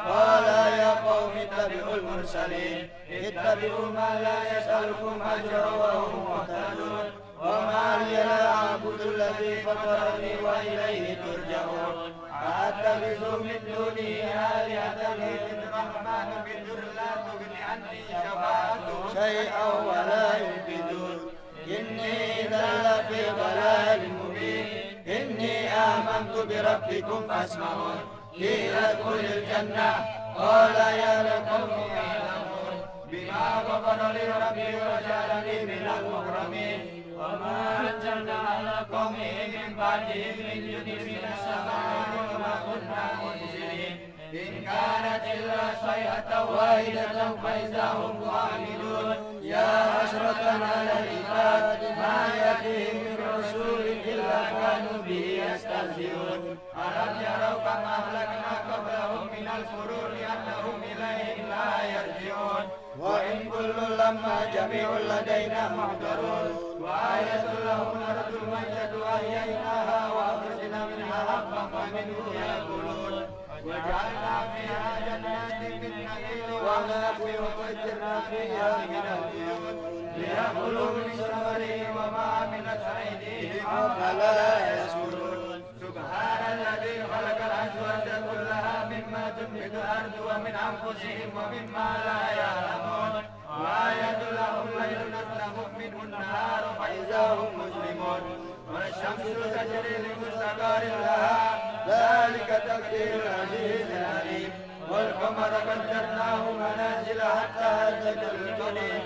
قال يا قوم اتبعوا المرسلين اتبعوا ما لا يسألكم أجرا وهم مهتدون. وما لي لا أعبد الذي فطرني وإليه ترجعون. أأتخذ من دونه آلهة إن الرحمن بالضر لا تغني عني شفاعتهم شيئا ولا ينقذون. إني إذا لفي ضلال مبين. إني آمنت بربكم فاسمعون. قيل ادخل الجنة قال يا لقوم يعلمون بما غفر لي ربي وجعلني من المكرمين. وما أنزلنا على قومه من بعده من جند من السماء وما كنا منزلين. إن كانت إلا صيحة واحدة فإذا هم خامدون. يا حسرة على العباد ما يأتيهم من رسول إلا كانوا به يستهزئون. ألم يروا كما أهلكنا قبلهم من القرون أنهم إليهم لا يرجعون. وإن كل لما جميع لدينا محضرون. وآية لهم الأرض الميتة أحييناها وأخرجنا منها حبا فمنه يأكلون. وجعلنا فيها جنات من نخيل وعنب وفجرنا فيها من العيون ليأكلوا من ثمره وما عملت أيديهم أفلا يشكرون. سبحان الذي خلق الأزواج كلها مما تنبت الأرض ومن أنفسهم ومما لا يعلمون. وآية لهم الليل نسلخ منه النهار فإذا هم مظلمون. والشمس تجري لمستقر لها ذلك تقدير العزيز العليم. والقمر قدرناه منازل حتى أدرك القمر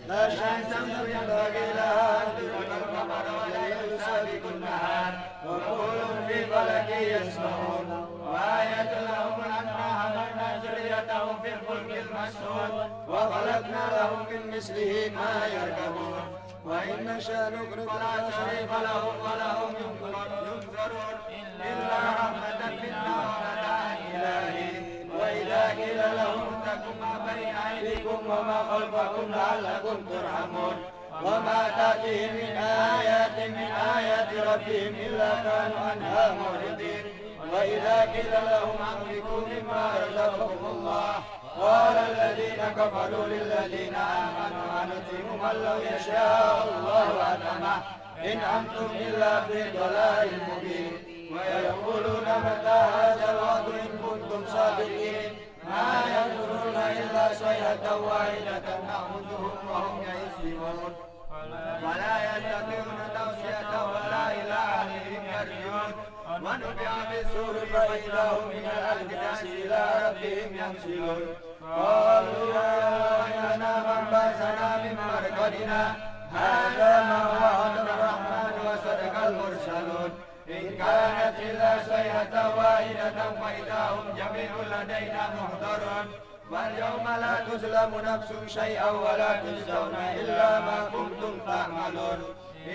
لا شمس ينبغي لها أن تدرك القمر والليل سابق النهار وكل في فلك يسبحون. وآية لهم أنا حملنا ذريتهم في الفلك المشحون وخلقنا لهم من مثله ما يركبون. وإن نشاء نغرق فلا شريك لهم ولهم ينذرون إلا رحمة منا ومتاعا إلهي. وإذا قيل لهم اتقوا ما بين أيديكم وما خلفكم لعلكم ترحمون. وما تأتيهم من آيات ربهم إلا كانوا عنها معرضين. وإذا قيل لهم أنفقوا مما رزقكم الله قال الذين كفروا للذين آمنوا أنطعم من لو يشاء الله أطعمه إن أنتم إلا في ضلال مبين. ويقولون متى هذا الوعد إن كنتم صادقين. ما ينظرون إلا صيحة واحدة تأخذهم وهم يحزنون. ولا يستطيعون توصية ولا إلى أهلهم يرجعون. ونفع بالسور فإذا هم من الأجداث إلى ربهم ينسلون. قالوا يا ويلنا من بعثنا من مرقدنا هذا ما وعد الرحمن وصدق المرسلون. إن كانت إلا صيحة واحدة فإذا هم جميع لدينا محضرون. واليوم لا تظلم نفس شيئا ولا تجزون إلا ما كنتم تعملون.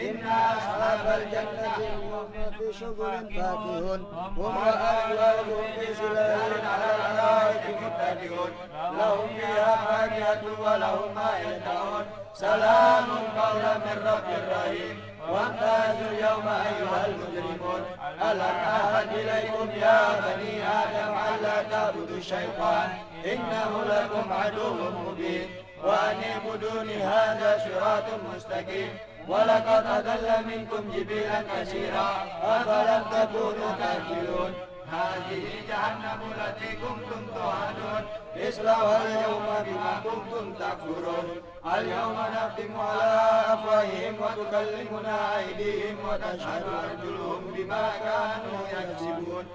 إن أصحاب الجنة اليوم في شغل فاكهون هم وأزواجهم في ظلال على الأرائك متكئون لهم فيها فاكهة ولهم ما يدعون. سلام قولا من رب رحيم. وامتازوا اليوم أيها المجرمون ألم أعهد إليكم يا بني آدم ألا تعبدوا الشيطان إنه لكم عدو مبين. وأن اعبدوني هذا صراط مستقيم. ولقد أضل منكم جبلا كثيرا أفلم تكونوا تعقلون. هذه جهنم التي كنتم توعدون اصلوها اليوم بما كنتم تكفرون. اليوم نختم على أفواههم وتكلمنا أيديهم وتشهد أرجلهم بما كانوا يكسبون.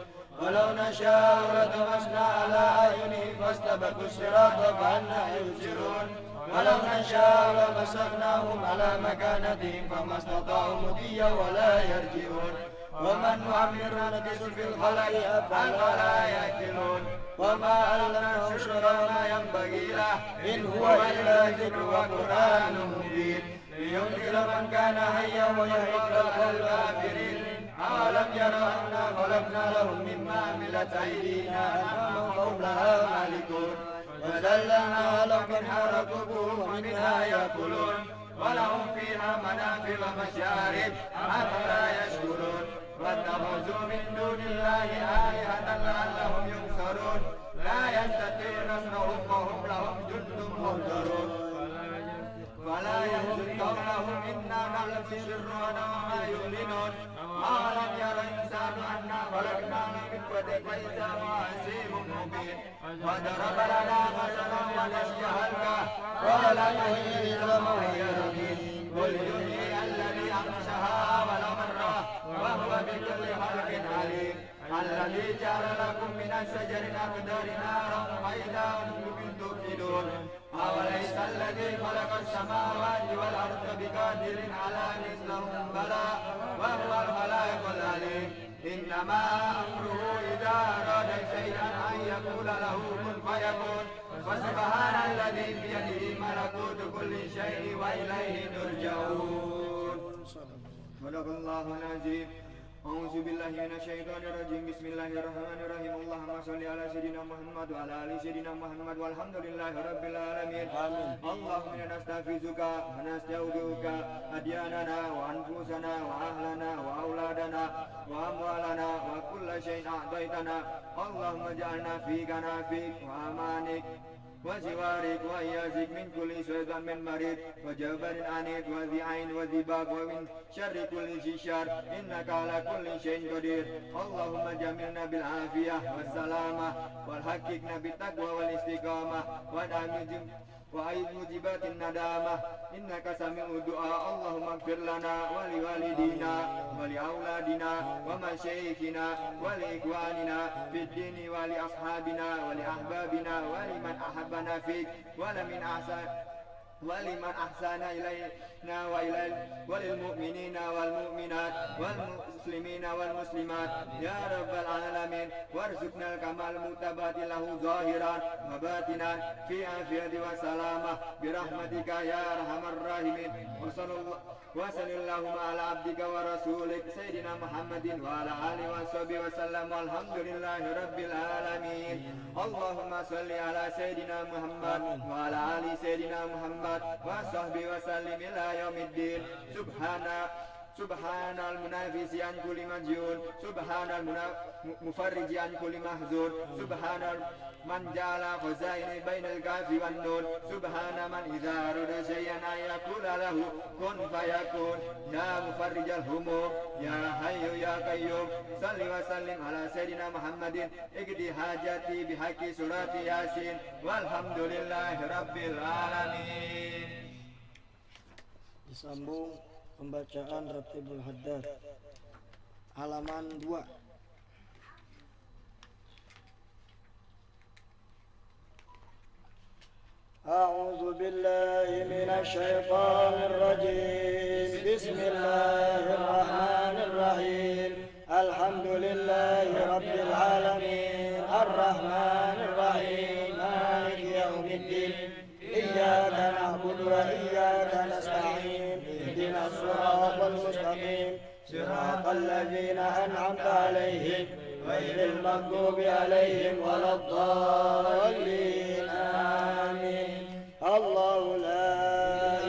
ولو نشاء لطمسنا على أعينهم فاستبقوا الصراط فأنى يبصرون. ولو نشاء لمسخناهم على مكانتهم فما استطاعوا مضيا ولا يرجعون. ومن نعمر نقص في الخلق أفلا يعقلون وما علمناه شرع ما ينبغي له إن هو إلا ذكر وقرآن مبين لينذر من كان حيا ويحق القول الكافرين أولم يروا أنا خلقنا لهم مما عملت أيدينا أنعاما فهم لها مالكون وذللناها لهم ركوبهم ومنها يأكلون ولهم فيها منافع ومشارب أفلا يشكرون واتخذوا من دون الله آلهة لعلهم ينصرون لا يستطيعون نصرهم وهم لهم جند مهترون ولا يحزن قولهم إنا نعلم سرهم وما يعلنون أولم ير الإنسان أنا خلقناه من نطفة فإذا هو حسيب مبين وضرب لنا مثلا ونسي خلقه قال يحيي العظام وهي رميم قل يحيي الذي أنشأها أول مرة وهو بكل خلق عليم الذي جعل لكم من الشجر الأخضر نارا فإذا أنتم توقدون أوليس الذي خلق السماوات والأرض بقادر على مثلهم بلى وهو الخلاق العليم إنما أمره إذا أراد شيئا أن يقول له كن فيكون وسبحان الذي بيده ملكوت كل شيء وإليه ترجعون. صدق الله العظيم. أعوذ بالله من الشيطان الرجيم. بسم الله الرحمن الرحيم. اللهم صل على سيدنا محمد وعلى آل سيدنا محمد والحمد لله رب العالمين. آمين. اللهم إنا نستغفرك ونستودعك أدياننا وأنفسنا وأهلنا وأولادنا وأموالنا وكل شيء أعطيتنا. اللهم اجعلنا فيك نافيك وأمانك وزوارك وإيازك من كل شيطان من مريض وجبر عنيد وذي عين وذي باب ومن شر كل ذي شر إنك على كل شيء قدير. اللهم جملنا بالعافية والسلامة والحققنا بالتقوى والاستقامة وأعيذ موجبات الندامة إنك سميع الدعاء. اللهم اغفر لنا ولوالدينا ولأولادنا ومشايخنا ولإخواننا في الدين ولأصحابنا ولأحبابنا ولمن أحبنا فيك ولمن أحسن إلينا وللمؤمنين والمؤمنات والمسلمين والمسلمات يا رب العالمين. وارزقنا الكمال المتبات له ظاهرا وباطنا في عافية وسلامة برحمتك يا أرحم الراحمين. وصل اللهم على عبدك ورسولك سيدنا محمد وعلى آله وصحبه وسلم والحمد لله رب العالمين. اللهم صل على سيدنا محمد وعلى آل سيدنا محمد وصحبه وسلم إلى يوم الدين. سبحان المنافس عن كل مجهول سبحان المفرج عن كل محزون سبحان من جعل خزائن بين الكاف والنون سبحان من إذا أراد شيئا أن يقول له كن فيكون. يا مفرج الهموم يا حي يا قيوم صل وسلم على سيدنا محمد اقضي حاجتي بحق سورة ياسين والحمد لله رب العالمين. Disambung pembacaan Ratibul Haddad halaman 2. أعوذ بالله من الشيطان الرجيم. بسم الله الرحمن الرحيم. الحمد لله رب العالمين الرحمن الرحيم مالك يوم الدين إياك نعبد وإياك نستعين اهدنا الصراط المستقيم صراط الذين أنعمت عليهم غير المغضوب عليهم ولا الضالين آمين. الله لا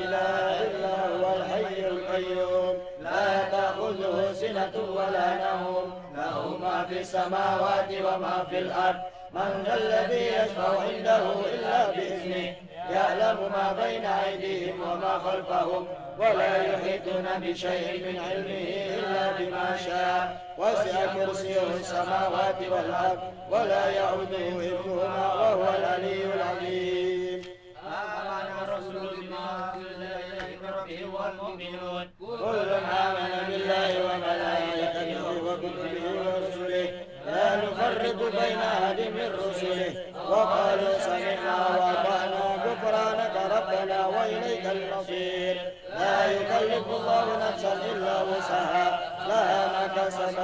إله إلا هو الحي القيوم لا تأخذه سنة ولا نوم له ما في السماوات وما في الأرض من ذا الذي يشفع عنده إلا بإذنه يعلم ما بين أيديهم وما خلفهم ولا يحيطون بشيء من علمه إلا بما شاء وسع كرسيه السماوات والأرض ولا يعوده حفظهما وهو العلي العظيم. آمن الرسول بما أنزل إليه من ربه والمؤمنون كل آمن بالله وملائكته وكتبه ورسله لا نفرق بين أحد من رسله وقالوا سمعنا وأطعنا غفرانك ربنا وإليك المصير. لا يكلف الله نفسا إلا وسعها لها ما كسبت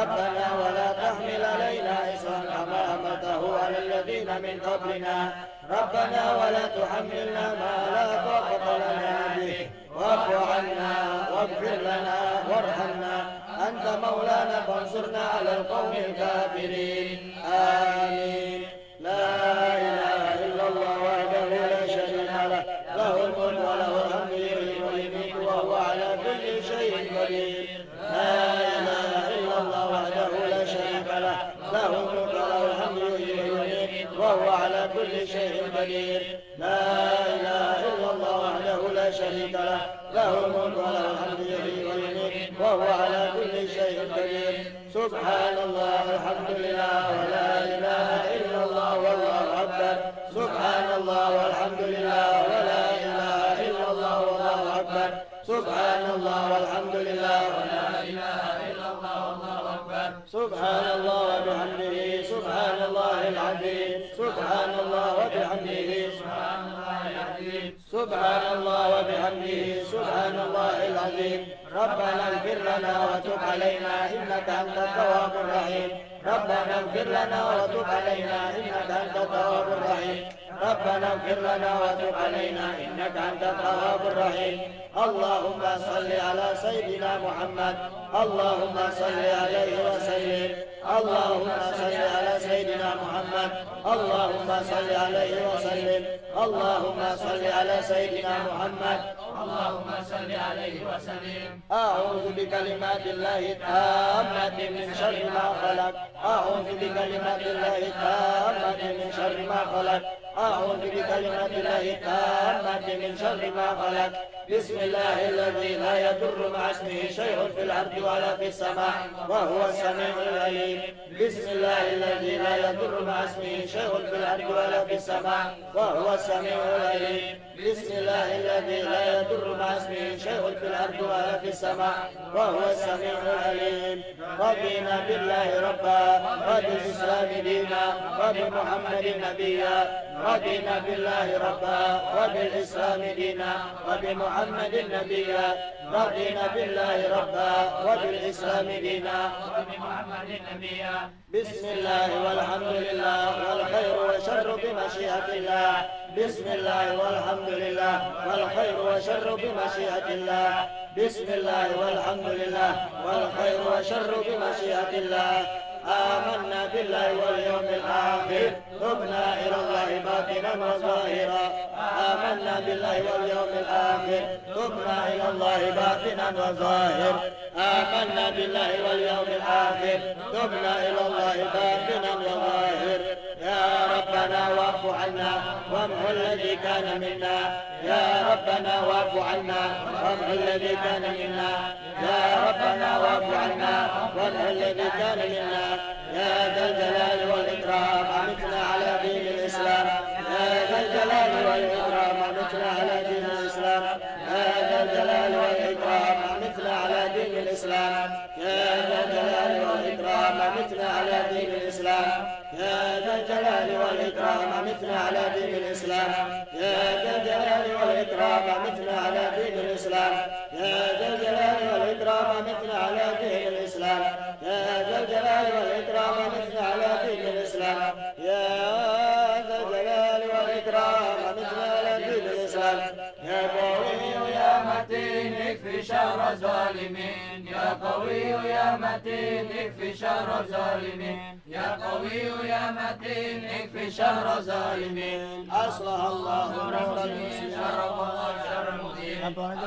ربنا ولا تحمل علينا إصرا كما حملته على الذين من قبلنا ربنا ولا تحملنا ما لا طاقة لنا به واعف عنا واغفر لنا وارحمنا أنت مولانا فانصرنا على القوم الكافرين آمين. لا إله إلا الله وحده لا شريك له له الملك وله الحمد يحيي ويميت وهو على كل شيء قدير. لا إله إلا الله وحده لا شريك له له الملك وله الحمد يحيي ويميت وهو على كل شيء قدير. لا إله إلا الله وحده لا شريك له له الملك وله الحمد يحيي ويميت وهو على كل شيء قدير. سبحان الله الحمد لله ولا إله إلا الله والله أكبر. سبحان الله والحمد لله ولا إله إلا الله والله أكبر. سبحان الله والحمد لله ولا إله إلا الله والله أكبر. سبحان الله وبحمده سبحان الله العظيم. سبحان الله وبحمده سبحان الله العظيم. سبحان الله وبحمده سبحان الله العظيم. ربنا اغفر لنا وتب علينا إنك أنت التواب الرحيم. ربنا اغفر لنا وتب علينا إنك أنت التواب الرحيم. ربنا اغفر لنا وتب علينا إنك أنت التواب الرحيم. اللهم صل على سيدنا محمد. اللهم صل عليه وسلم. اللهم صل على سيدنا محمد. اللهم صل عليه وسلم. اللهم صل على سيدنا محمد. اللهم صل عليه وسلم. أعوذ بكلمات الله التامة من شر ما خلق. أعوذ بكلمات الله التامة من شر ما خلق. أعوذ بكلمات الله التامة من شر ما خلق. بسم الله الذي لا يضر مع اسمه شيء في الأرض ولا في السماء وهو السميع العليم. بسم الله الذي لا يضر مع اسمه شيء في الأرض ولا في السماء وهو السميع العليم. بسم الله الذي لا يضر مع اسمه شيء في الأرض ولا في السماء وهو السميع العليم. رضينا بالله ربا وبالإسلام دينا وبمحمد نبيا. رضينا بالله ربا وبالإسلام دينا وبمحمد نبيا. رضينا بالله ربا وبالإسلام دينا وبمحمد نبيا. بسم الله والحمد لله والخير والشر بمشيئة الله. بسم الله والحمد لله والخير والشر بمشيئة الله. بسم الله والحمد لله والخير والشر بمشيئة الله. آمنا بالله واليوم الآخر تبنا إلى الله باطنا وظاهرا. آمنا بالله واليوم الآخر تبنا إلى الله باطنا وظاهر. آمنا بالله واليوم الآخر تبنا إلى الله باطنا وظاهر. يا ربنا واعف عنا وامحو الذي كان منا. يا ربنا واعف عنا وامحو الذي كان منا. يا ربنا واعف عنا وامحو الذي كان منا. يا ذا الجلال والإكرام أمتنا على دين الإسلام. يا ذا الجلال والإكرام أمتنا على دين الإسلام. يا ذا الجلال والإكرام أمتنا على دين الإسلام. يا ذا الجلال والإكرام أمتنا على دين الإسلام. يا ذا الجلال والإكرام أمتنا على دين الإسلام. يا ذا الجلال والإكرام أمتنا على دين الإسلام. يا ذا الجلال والإكرام أمتنا على دين الإسلام. يا ذا الجلال والإكرام أمتنا على دين الإسلام. يا ذا الجلال والإكرام أمتنا على دين الإسلام. يا قوي يا متين اكفي شر الظالمين. يا قوي يا متين اكفي شر الظالمين. يا قوي يا متين اكفي شر الظالمين. أصلح الله أمر المسلمين. شرف الله شر المسلمين.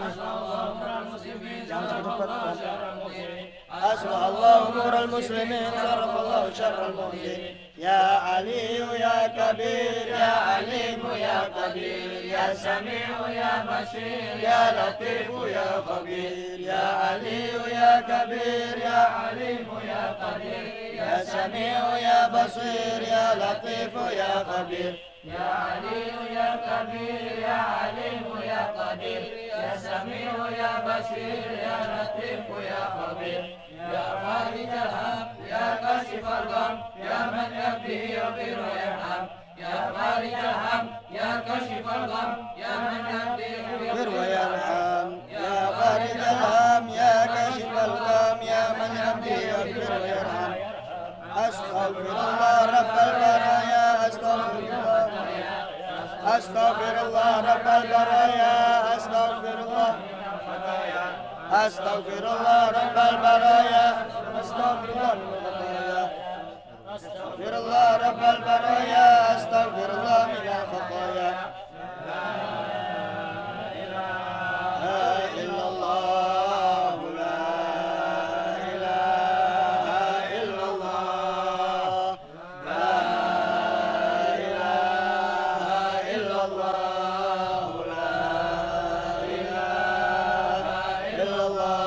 أصلح الله أمر المسلمين. شرف الله شر المسلمين. أصلح الله أمور المسلمين. صرف الله شر المؤمنين. يا علي يا كبير يا عليم يا قدير يا سميع يا بشير يا لطيف يا خبير. يا علي يا كبير يا عليم يا قدير يا سميع يا بصير يا لطيف يا خبير. يا علي يا كبير يا عليم يا قدير يا سميع يا بشير يا لطيف يا خبير. يا فارج الهم يا كاشف الغم يا من يهدي يغفر ويرحم. يا فارج الهم يا كاشف الغم يا من يهدي يغفر ويرحم. يا فارج الهم يا كاشف الغم يا من يهدي يغفر ويرحم. Astaghfirullah Rabbal baraya. Astaghfirullah Rabbal baraya. Astaghfirullah. Astaghfirullah Rabbal baraya. Astaghfirullah Rabbal baraya. Astaghfirullah minal khataya. La ilaha illallah. La ilaha illallah. La ilaha illallah. La ilaha illallah.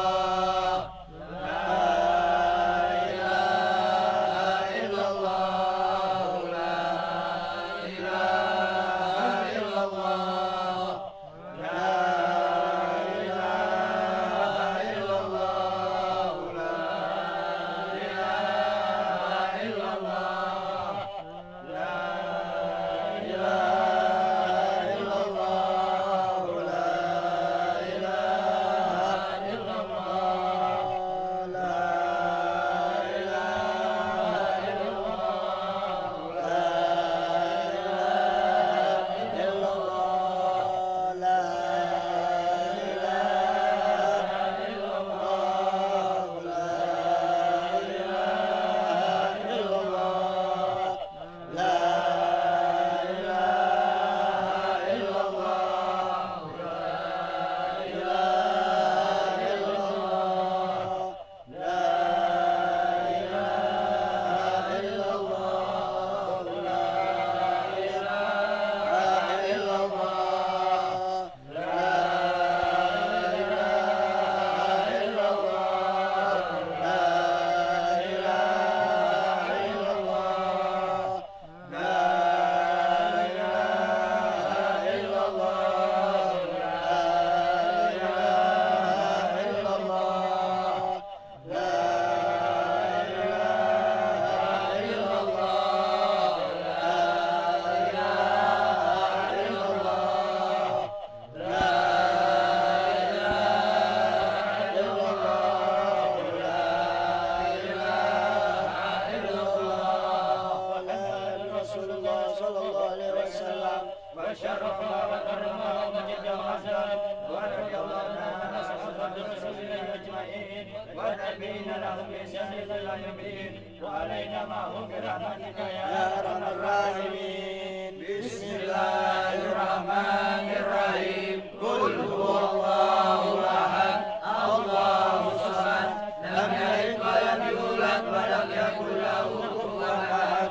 وعلينا معهم برحمتك يا أرحم الراحمين. بسم الله الرحمن الرحيم قل هو الله أحد الله الصمد لم يلد ولم يولد ولم يكن له كفوا أحد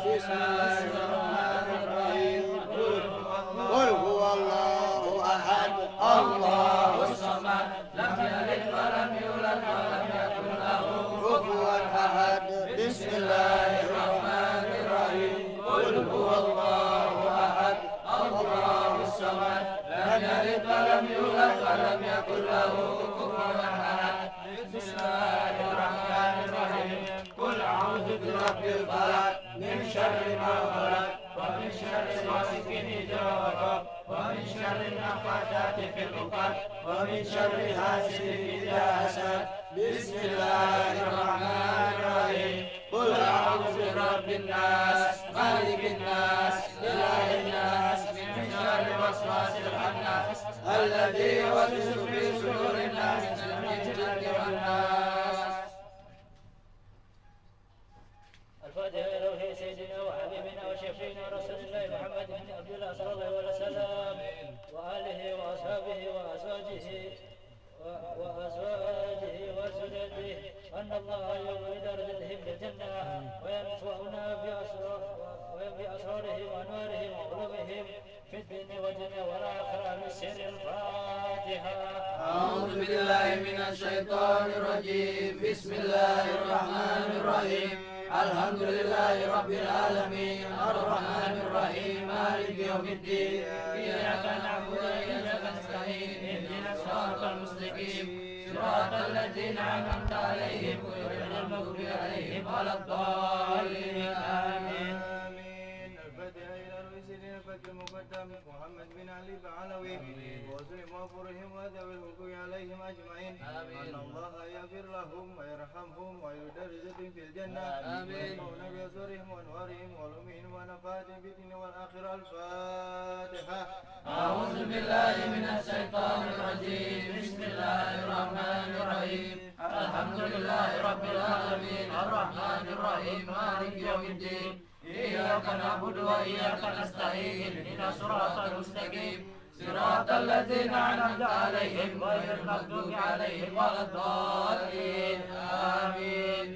بسم الله الرحمن الرحيم قل هو الله أحد الله الصمد لم يلد ولم يولد ولم يكن له كفوا أحد. بسم الله الرحمن الرحيم قل هو الله أحد الله الصمد لم يلد ولم يولد ولم يكن له كفوا أحد. بسم الله الرحمن الرحيم قل أعوذ برب الفلق من شر ما خلق ومن شر غاسق إذا وقب ومن شر النفاثات في العقد ومن شر حاسد إذا حسد. بسم الله الرحمن الرحيم قل أعوذ برب الناس مالك الناس إله الناس من شر الوسواس الخناس الذي يوسوس في صدور الناس من الجنة والناس. الفاتحة إلى روح سيدنا وحبيبنا وشفينا رسول الله محمد بن عبد الله صلى الله عليه وسلم وآله وأصحابه وأزواجه وسنته أن الله يوم بدرجتهم بالجنة وينفعنا بأسرارهم وأنوارهم وعلومهم في الدين والدنيا والآخرة بسر الفاتحة. أعوذ بالله من الشيطان الرجيم بسم الله الرحمن الرحيم الحمد لله رب العالمين الرحمن الرحيم مالك يوم الدين إياك نعبد وإياك نستعين اهدنا الصراط المستقيم صراط الذين أنعمت عليهم غير المغضوب عليهم ولا الضالين آمين. الخليفة المقدم محمد بن علي بعلوي وسلم وفرهم وذوي الحقوق عليهم أجمعين أن الله يغفر لهم ويرحمهم ويدرجهم في الجنة ويرفعون بأسرهم وأنوارهم وعلومهم ونفاتهم في الدنيا والآخرة. الفاتحة. أعوذ بالله من الشيطان الرجيم. بسم الله الرحمن الرحيم. الحمد لله رب العالمين الرحمن الرحيم مالك يوم الدين. إياك نعبد وإياك نستعين. اهدنا الصراط المستقيم صراط الذين أنعمت عليهم غير المغضوب عليهم ولا الضالين. آمين.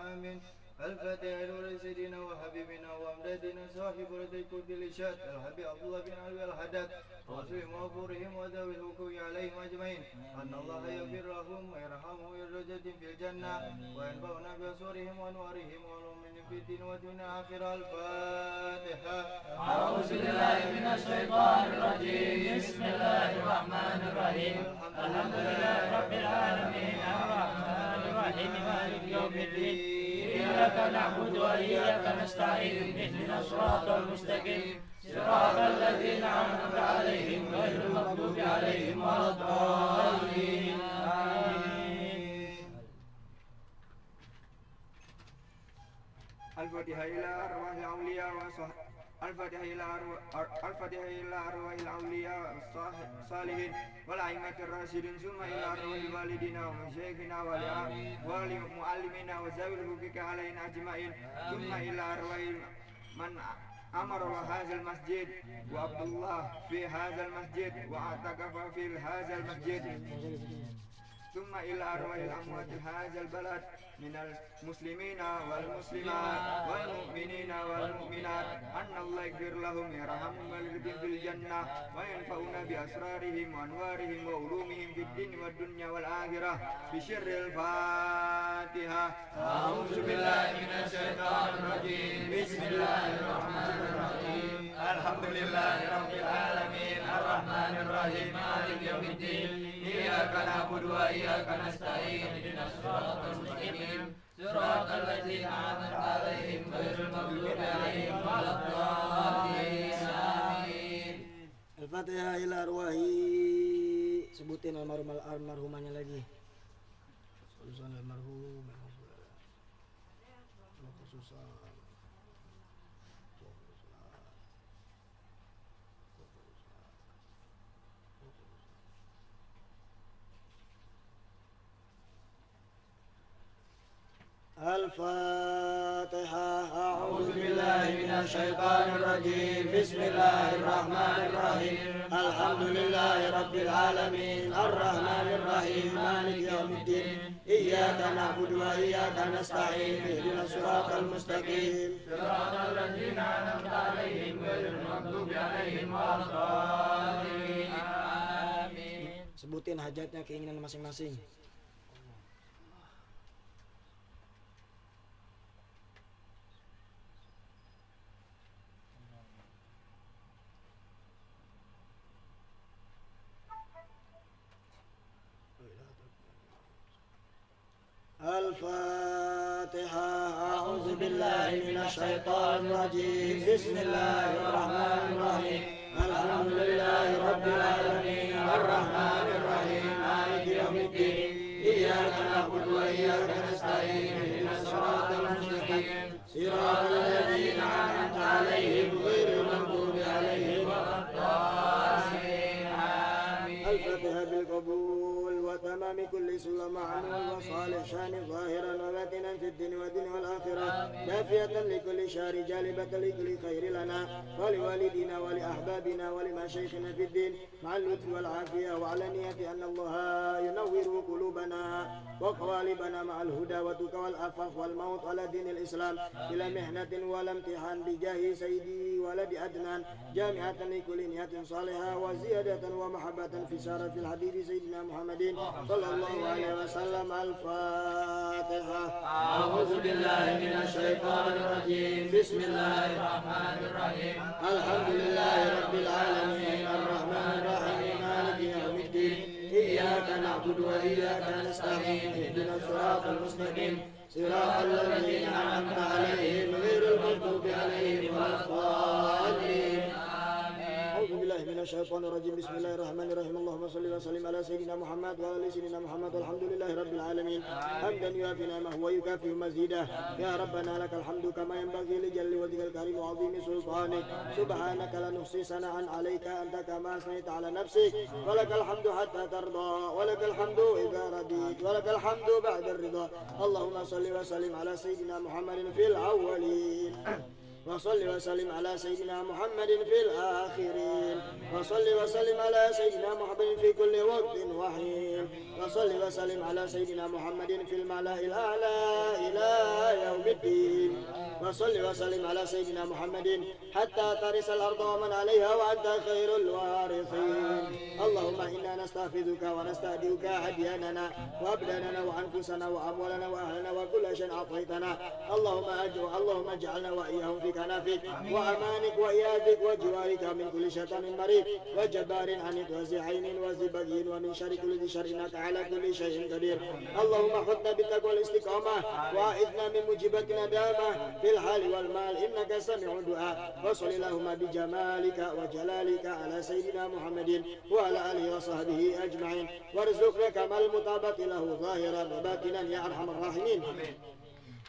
آمين. الفاتحة لسيدنا وحبيبنا وأمدادنا صاحب رضي كل الإشهاد الحبيب عبد الله بن علي الحداد وصلهم وفورهم وذوي الحقوق عليهم أجمعين أن الله يغفر لهم ويرحمهم ويرزقهم في الجنة وينفعنا بأسرارهم وأنوارهم وعلومهم في الدين والدنيا آخرة. الفاتحة. أعوذ بالله من الشيطان الرجيم. بسم الله الرحمن الرحيم. الحمد لله رب العالمين الرحمن الرحيم مالك يوم الدين. إياك نعبد وإياك نستعين. اهدنا الصراط المستقيم صراط الذين أنعمت عليهم غير المغضوب عليهم ولا الضالين. آمين. الفاتحة إلى أرواح الأولياء الفاتحة إلى أرواح الأولياء والصالحين والأئمة الراشدين ثم إلى أرواح والدينا ومشايخنا ولمعلمينا وذوي الحقوق علينا أجمعين ثم إلى أرواح من أمر هذا المسجد وعبد الله في هذا المسجد واعتكف في هذا المسجد ثم إلى أرواح الأموات هذا البلد من المسلمين والمسلمات والمؤمنين والمؤمنات أن الله يغفر لهم ويرحمهم ويرزقهم في الجنة وينفعنا بأسرارهم وأنوارهم وعلومهم في الدين والدنيا والآخرة. بشر الفاتحة. أعوذ بالله من الشيطان الرجيم. بسم الله الرحمن الرحيم. الحمد لله رب العالمين الرحمن الرحيم مالك يوم الدين. إياك نعبد وإياك نستعين. اهدنا الصراط المستقيم صراط الذين أنعمت عليهم غير المغضوب عليهم ولا الضالين. آمين. Al-Fatihah ila arwahi. Sebutin almarhumanya lagi. Susan almarhum. الفاتحة. أعوذ بالله من الشيطان الرجيم. بسم الله الرحمن الرحيم. الحمد لله رب العالمين الرحمن الرحيم مالك يوم الدين. إياك نعبد وإياك نستعين. اهدنا الصراط المستقيم صراط الذين أنعمت عليهم غير المغضوب عليهم ولا الضالين. آمين. Sebutin hajatnya, keinginan masing-masing. الفاتحة. أعوذ بالله من الشيطان الرجيم. بسم الله الرحمن الرحيم. الحمد لله رب العالمين الرحمن الرحيم مالك يوم الدين. إياك نعبد وإياك نستعين. اهدنا الصراط المستقيم صراط الذين أنعمت عليهم غير المغضوب عليهم ولا الضالين. آمين. الفاتحة بالقبول وتمام كل سلم معمول وصالح شان ظاهرا وباطنا في الدين والدين والآخرة كافية لكل شر جالبة لكل خير لنا ولوالدينا ولأحبابنا ولمشايخنا في الدين مع اللطف والعافية وعلانية أن الله ينور قلوبنا وقوالبنا مع الهدى والتقى والعفاف والموت على دين الإسلام إلى محنة ولا امتحان بجاه سيدي ولد أدنان جامعة لكل نية صالحة وزيادة ومحبة في سارة الحبيب سيدنا محمد صلى الله عليه وسلم. الفاتحة. أعوذ بالله من الشيطان الرجيم. بسم الله الرحمن الرحيم. الحمد لله رب العالمين الرحمن الرحيم مالك يوم الدين. إياك نعبد وإياك نستعين. اهدنا الصراط المستقيم صراط الذين أنعمت عليهم غير المغضوب عليهم ولا الضالين. من الشيطان الرجيم. بسم الله الرحمن الرحيم. اللهم صل وسلم على سيدنا محمد وعلى آل سيدنا محمد والحمد لله رب العالمين حمدا يوافي نعمه ويكافئ مزيده. يا ربنا لك الحمد كما ينبغي لجل وجهك الكريم وعظيم سلطانك. سبحانك لا نحصي ثناء عليك أنت كما أثنيت على نفسك. ولك الحمد حتى ترضى ولك الحمد إذا رضيت ولك الحمد بعد الرضا. اللهم صل وسلم على سيدنا محمد في الأولين وصل وسلم على سيدنا محمد في الآخرين. وصل وسلم على سيدنا محمد في كل وقت وحين. وصل وسلم على سيدنا محمد في الملأ الأعلى إلى يوم الدين. وصل وسلم على سيدنا محمد حتى ترث الأرض ومن عليها وأنت خير الوارثين. اللهم إنا نستحفظك ونستهديك أدياننا وأبداننا وأنفسنا وأموالنا وأهلنا وكل شيء أعطيتنا. اللهم اجعلنا وإياهم في كنفك وأمانك وإياذك وجوارك من كل شيطان مريض وجبار عنيد وذي عين وذي بغي ومن شر كل ذي شر إنك على كل شيء قدير. اللهم حطنا بالتقوى والاستقامة وأعذنا من موجبات ندامة في الحال والمال إنك سميع الدعاء. وصل اللهم بجمالك وجلالك على سيدنا محمد وعلى آله وصحبه أجمعين وارزقنا كمال المطابقة له ظاهرا وباطنا يا أرحم الراحمين.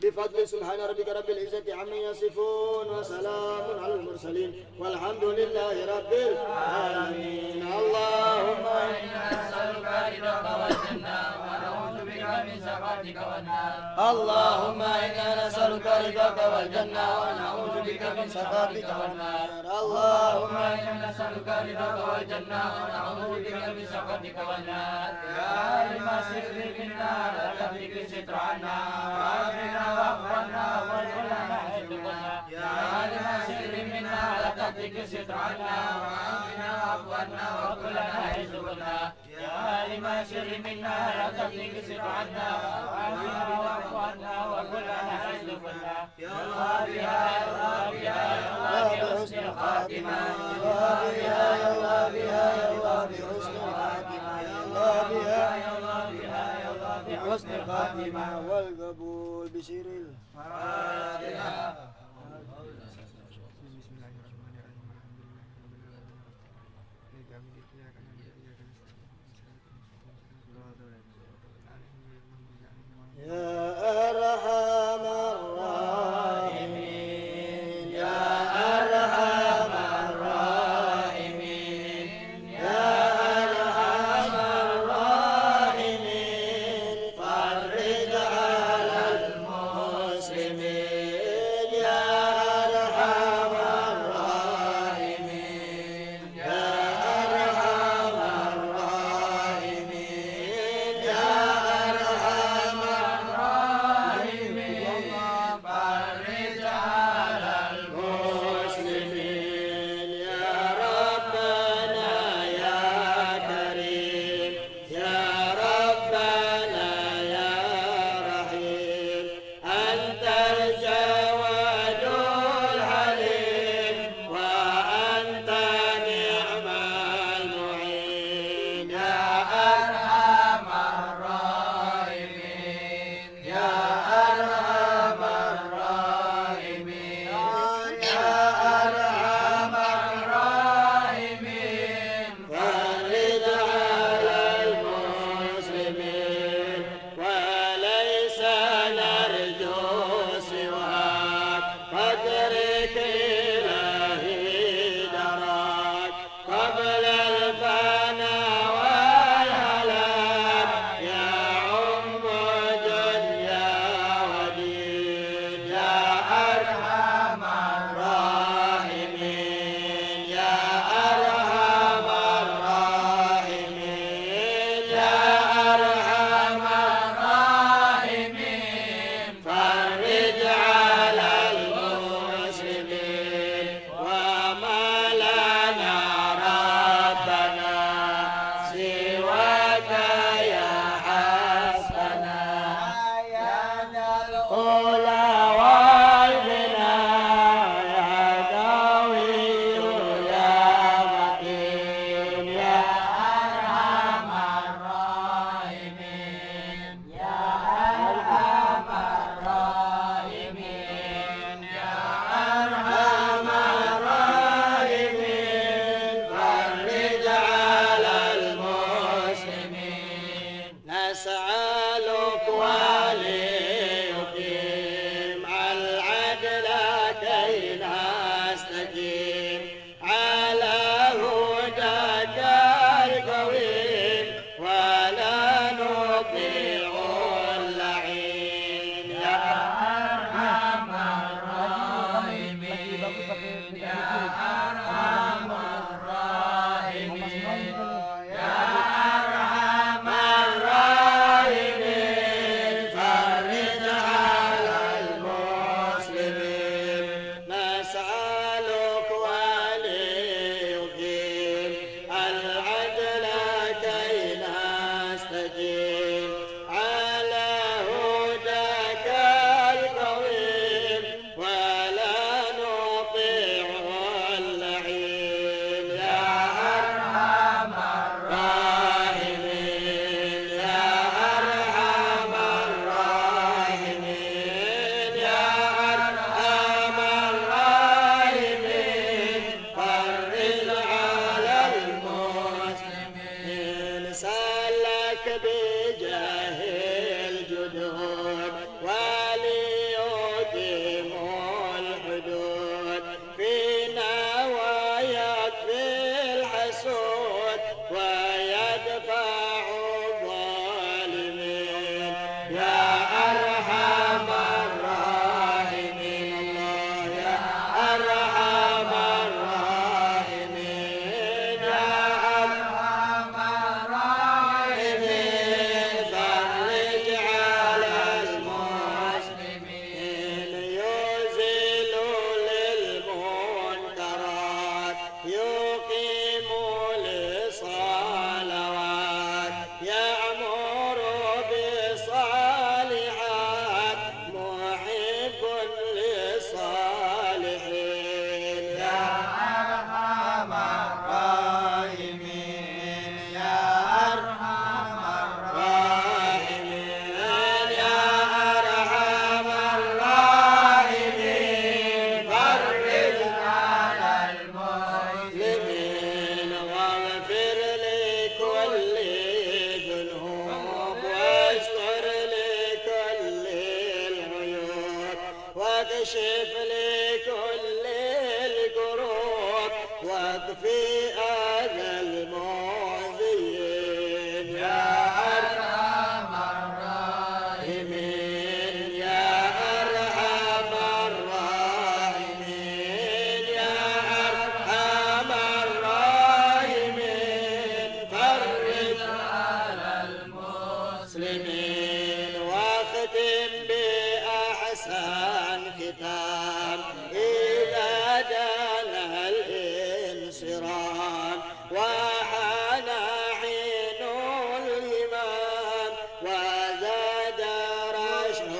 بفضل سبحان ربك رب العزة عما يصفون وسلام على المرسلين والحمد لله رب العالمين. اللهم إنا نسألك رضاك والجنة ونعوذ بك من سخطك والنار. اللهم إنا نسألك رضاك والجنة ونعوذ بك من سخطك والنار. اللهم إنا نسألك رضاك والجنة ونعوذ بك من سخطك والنار. يا عالم السر منا لا تهلك الستر عنا وعافنا واعف عنا وارزقنا حفظنا. يا عالم السر منا لا تهلك الستر عنا وعافنا واعف عنا وارزقنا حفظنا. يا عالم السر منا لا تهلك الستر عنا وعافنا واعف عنا وارزقنا حفظنا. يا الله بها يا الله بها يا الله بحسن الخاتمة. يا الله بها يا الله بها يا الله بحسن الخاتمة. يا الله بها يا الله بها يا الله بحسن الخاتمة والقبول بشير الفاتحة. يا أرحم الراحمين يا أرحم الراحمين يا أرحم الراحمين فرج على المسلمين. يا أرحم الراحمين يا أرحم الراحمين يا أرحم الراحمين واكشف لي كل الكروب واكفي اذى المعذين يا ارحم الراحمين يا ارحم الراحمين يا ارحم الراحمين فرج على المسلمين واختم بأحسن ختام إذا جانا الانصرام وحان حين الإمام وزاد رشح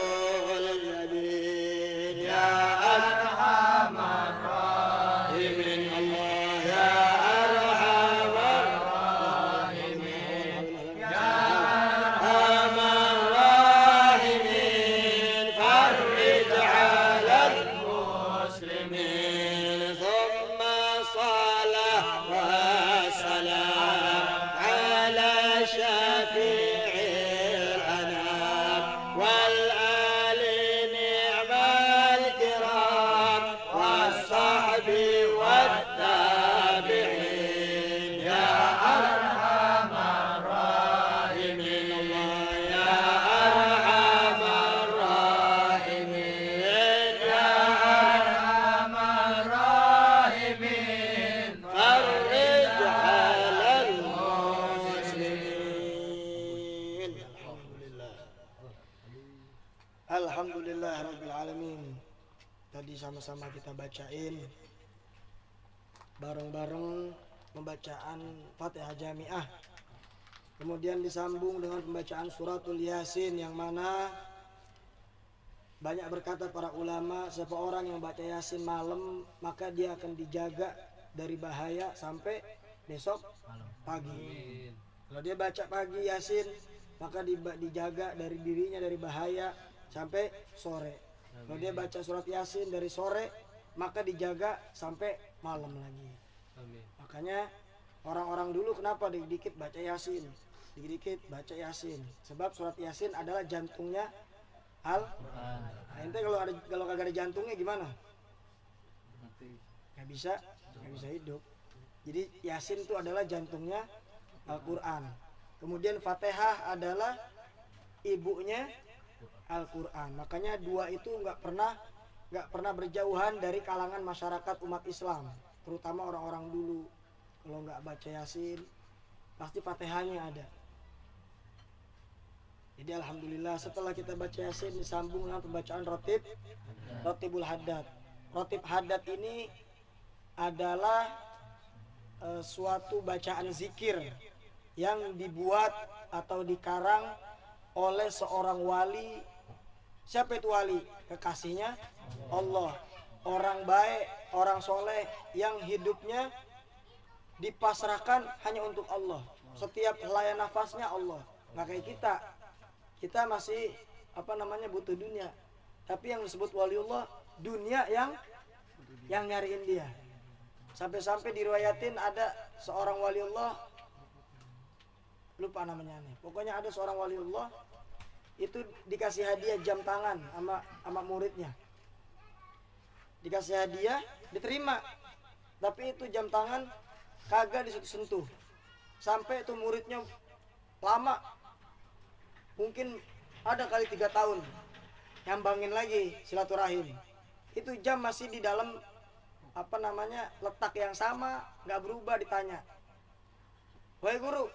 الجبين يا أرحم الراحمين الله يا أرحم الراحمين يا أرحم الراحمين فرج على المسلمين ثم صلاة وسلام على شفيع الأنام والآل نعم الكرام والصحب والتابعين يا أرحم الراحمين الله يا أرحم الراحمين يا أرحم الراحمين فرج على المسلمين. Alhamdulillah Rabbil Alamin. Tadi sama-sama kita bacain bareng-bareng pembacaan Fatihah Jami'ah. Kemudian disambung dengan pembacaan suratul Yasin, yang mana banyak berkata para ulama, siapa orang yang baca Yasin malam maka dia akan dijaga dari bahaya sampai besok pagi. Kalau dia baca pagi Yasin maka dijaga dari dirinya dari bahaya sampai sore. Kalau dia baca surat Yasin dari sore maka dijaga sampai malam lagi. Makanya orang-orang dulu kenapa dikit-dikit baca Yasin, dikit-dikit baca Yasin, sebab surat Yasin adalah jantungnya Al-Quran. Nah, ente kalau kagak ada jantungnya gimana? Nggak bisa hidup. Jadi Yasin itu adalah jantungnya Al-Quran. Kemudian Fatihah adalah ibunya Al-Quran. Makanya dua itu nggak pernah berjauhan dari kalangan masyarakat umat Islam, terutama orang-orang dulu. Kalau nggak baca Yasin pasti Fatihahnya ada. Jadi alhamdulillah setelah kita baca Yasin disambung dengan pembacaan Rotibul Haddad. Rotib Haddad ini adalah suatu bacaan zikir yang dibuat atau dikarang oleh seorang wali. Siapa itu wali? Kekasihnya Allah. Orang baik, orang soleh yang hidupnya dipasrahkan hanya untuk Allah. Setiap helai nafasnya Allah. Nggak kayak kita. Kita masih butuh dunia. Tapi yang disebut waliullah, dunia yang nyariin dia. Sampai-sampai diriwayatin ada seorang waliullah, lupa namanya nih. Pokoknya ada seorang waliullah itu dikasih hadiah jam tangan sama muridnya. Dikasih hadiah, diterima. Tapi itu jam tangan kagak disentuh. Sampai itu muridnya lama, mungkin ada kali 3 tahun nyambangin lagi silaturahim. Itu jam masih di dalam letak yang sama, nggak berubah. Ditanya, wahai guru,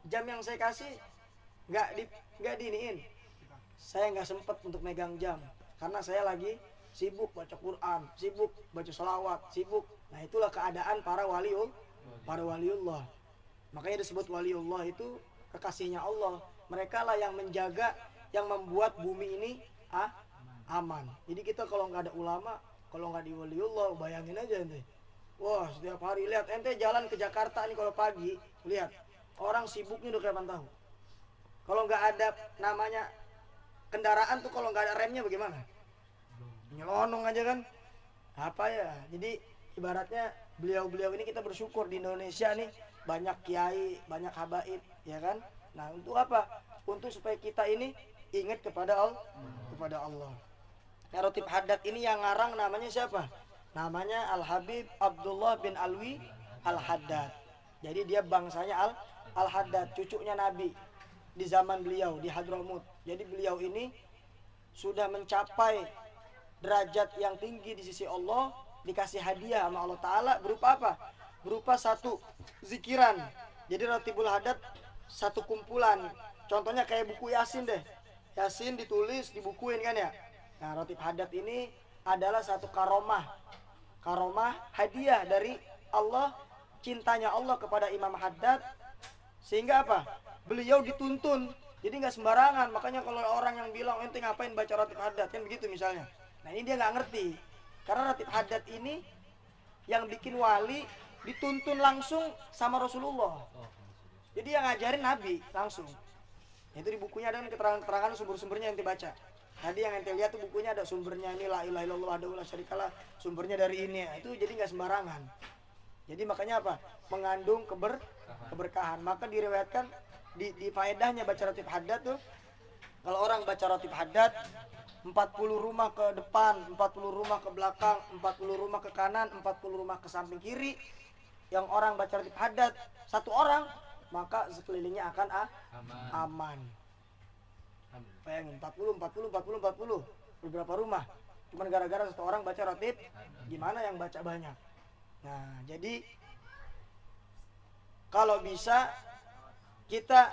jam yang saya kasih nggak diiniin. Saya nggak sempet untuk megang jam karena saya lagi sibuk baca Quran, sibuk baca sholawat, sibuk. Nah itulah keadaan para waliullah. Makanya disebut waliullah itu kekasihnya Allah. Mereka lah yang menjaga, yang membuat bumi ini aman. Jadi kita kalau nggak ada ulama, kalau nggak di waliullah, bayangin aja ente. Wah setiap hari lihat ente jalan ke Jakarta nih kalau pagi, lihat orang sibuknya udah kayak tahu. Kalau nggak ada namanya kendaraan tuh, kalau nggak ada remnya bagaimana? Nyelonong aja kan? Apa ya? Jadi ibaratnya beliau-beliau ini kita bersyukur di Indonesia nih banyak kiai, banyak habaib, ya kan? Nah untuk apa? Untuk supaya kita ini ingat kepada Allah. Nah, Rotib Haddad ini yang ngarang namanya siapa? Namanya Al-Habib Abdullah bin Alwi Al-Haddad. Jadi dia bangsanya Al-Haddad, cucunya Nabi di zaman beliau di Hadramut. Jadi beliau ini sudah mencapai derajat yang tinggi di sisi Allah, dikasih hadiah sama Allah Ta'ala berupa apa? Berupa satu zikiran. Jadi Rotibul Haddad satu kumpulan. Contohnya kayak buku Yasin deh. Yasin ditulis, dibukuin kan ya. Nah, Rotib Haddad ini adalah satu karomah hadiah dari Allah, cintanya Allah kepada Imam Haddad, sehingga apa? Beliau dituntun. Jadi nggak sembarangan. Makanya kalau orang yang bilang ente ngapain baca Rotib Haddad kan begitu misalnya. Nah, ini dia nggak ngerti. Karena Rotib Haddad ini yang bikin wali dituntun langsung sama Rasulullah. Jadi yang ngajarin Nabi langsung. Itu di bukunya ada keterangan-keterangan sumber-sumbernya yang dibaca. Tadi yang ente lihat tuh bukunya ada sumbernya ini, la ilaha illallah wahdahu la syarikalah, sumbernya dari ini. Itu jadi nggak sembarangan. Jadi makanya apa? Mengandung keberkahan. Maka diriwayatkan di faedahnya baca Rotib Haddad tuh, kalau orang baca Rotib Haddad 40 rumah ke depan, 40 rumah ke belakang, 40 rumah ke kanan, 40 rumah ke samping kiri. Yang orang baca Rotib Haddad satu orang, maka sekelilingnya akan aman. Bayangin 40 beberapa rumah. Cuman gara-gara satu orang baca Rotib, gimana yang baca banyak. Nah, jadi kalau bisa kita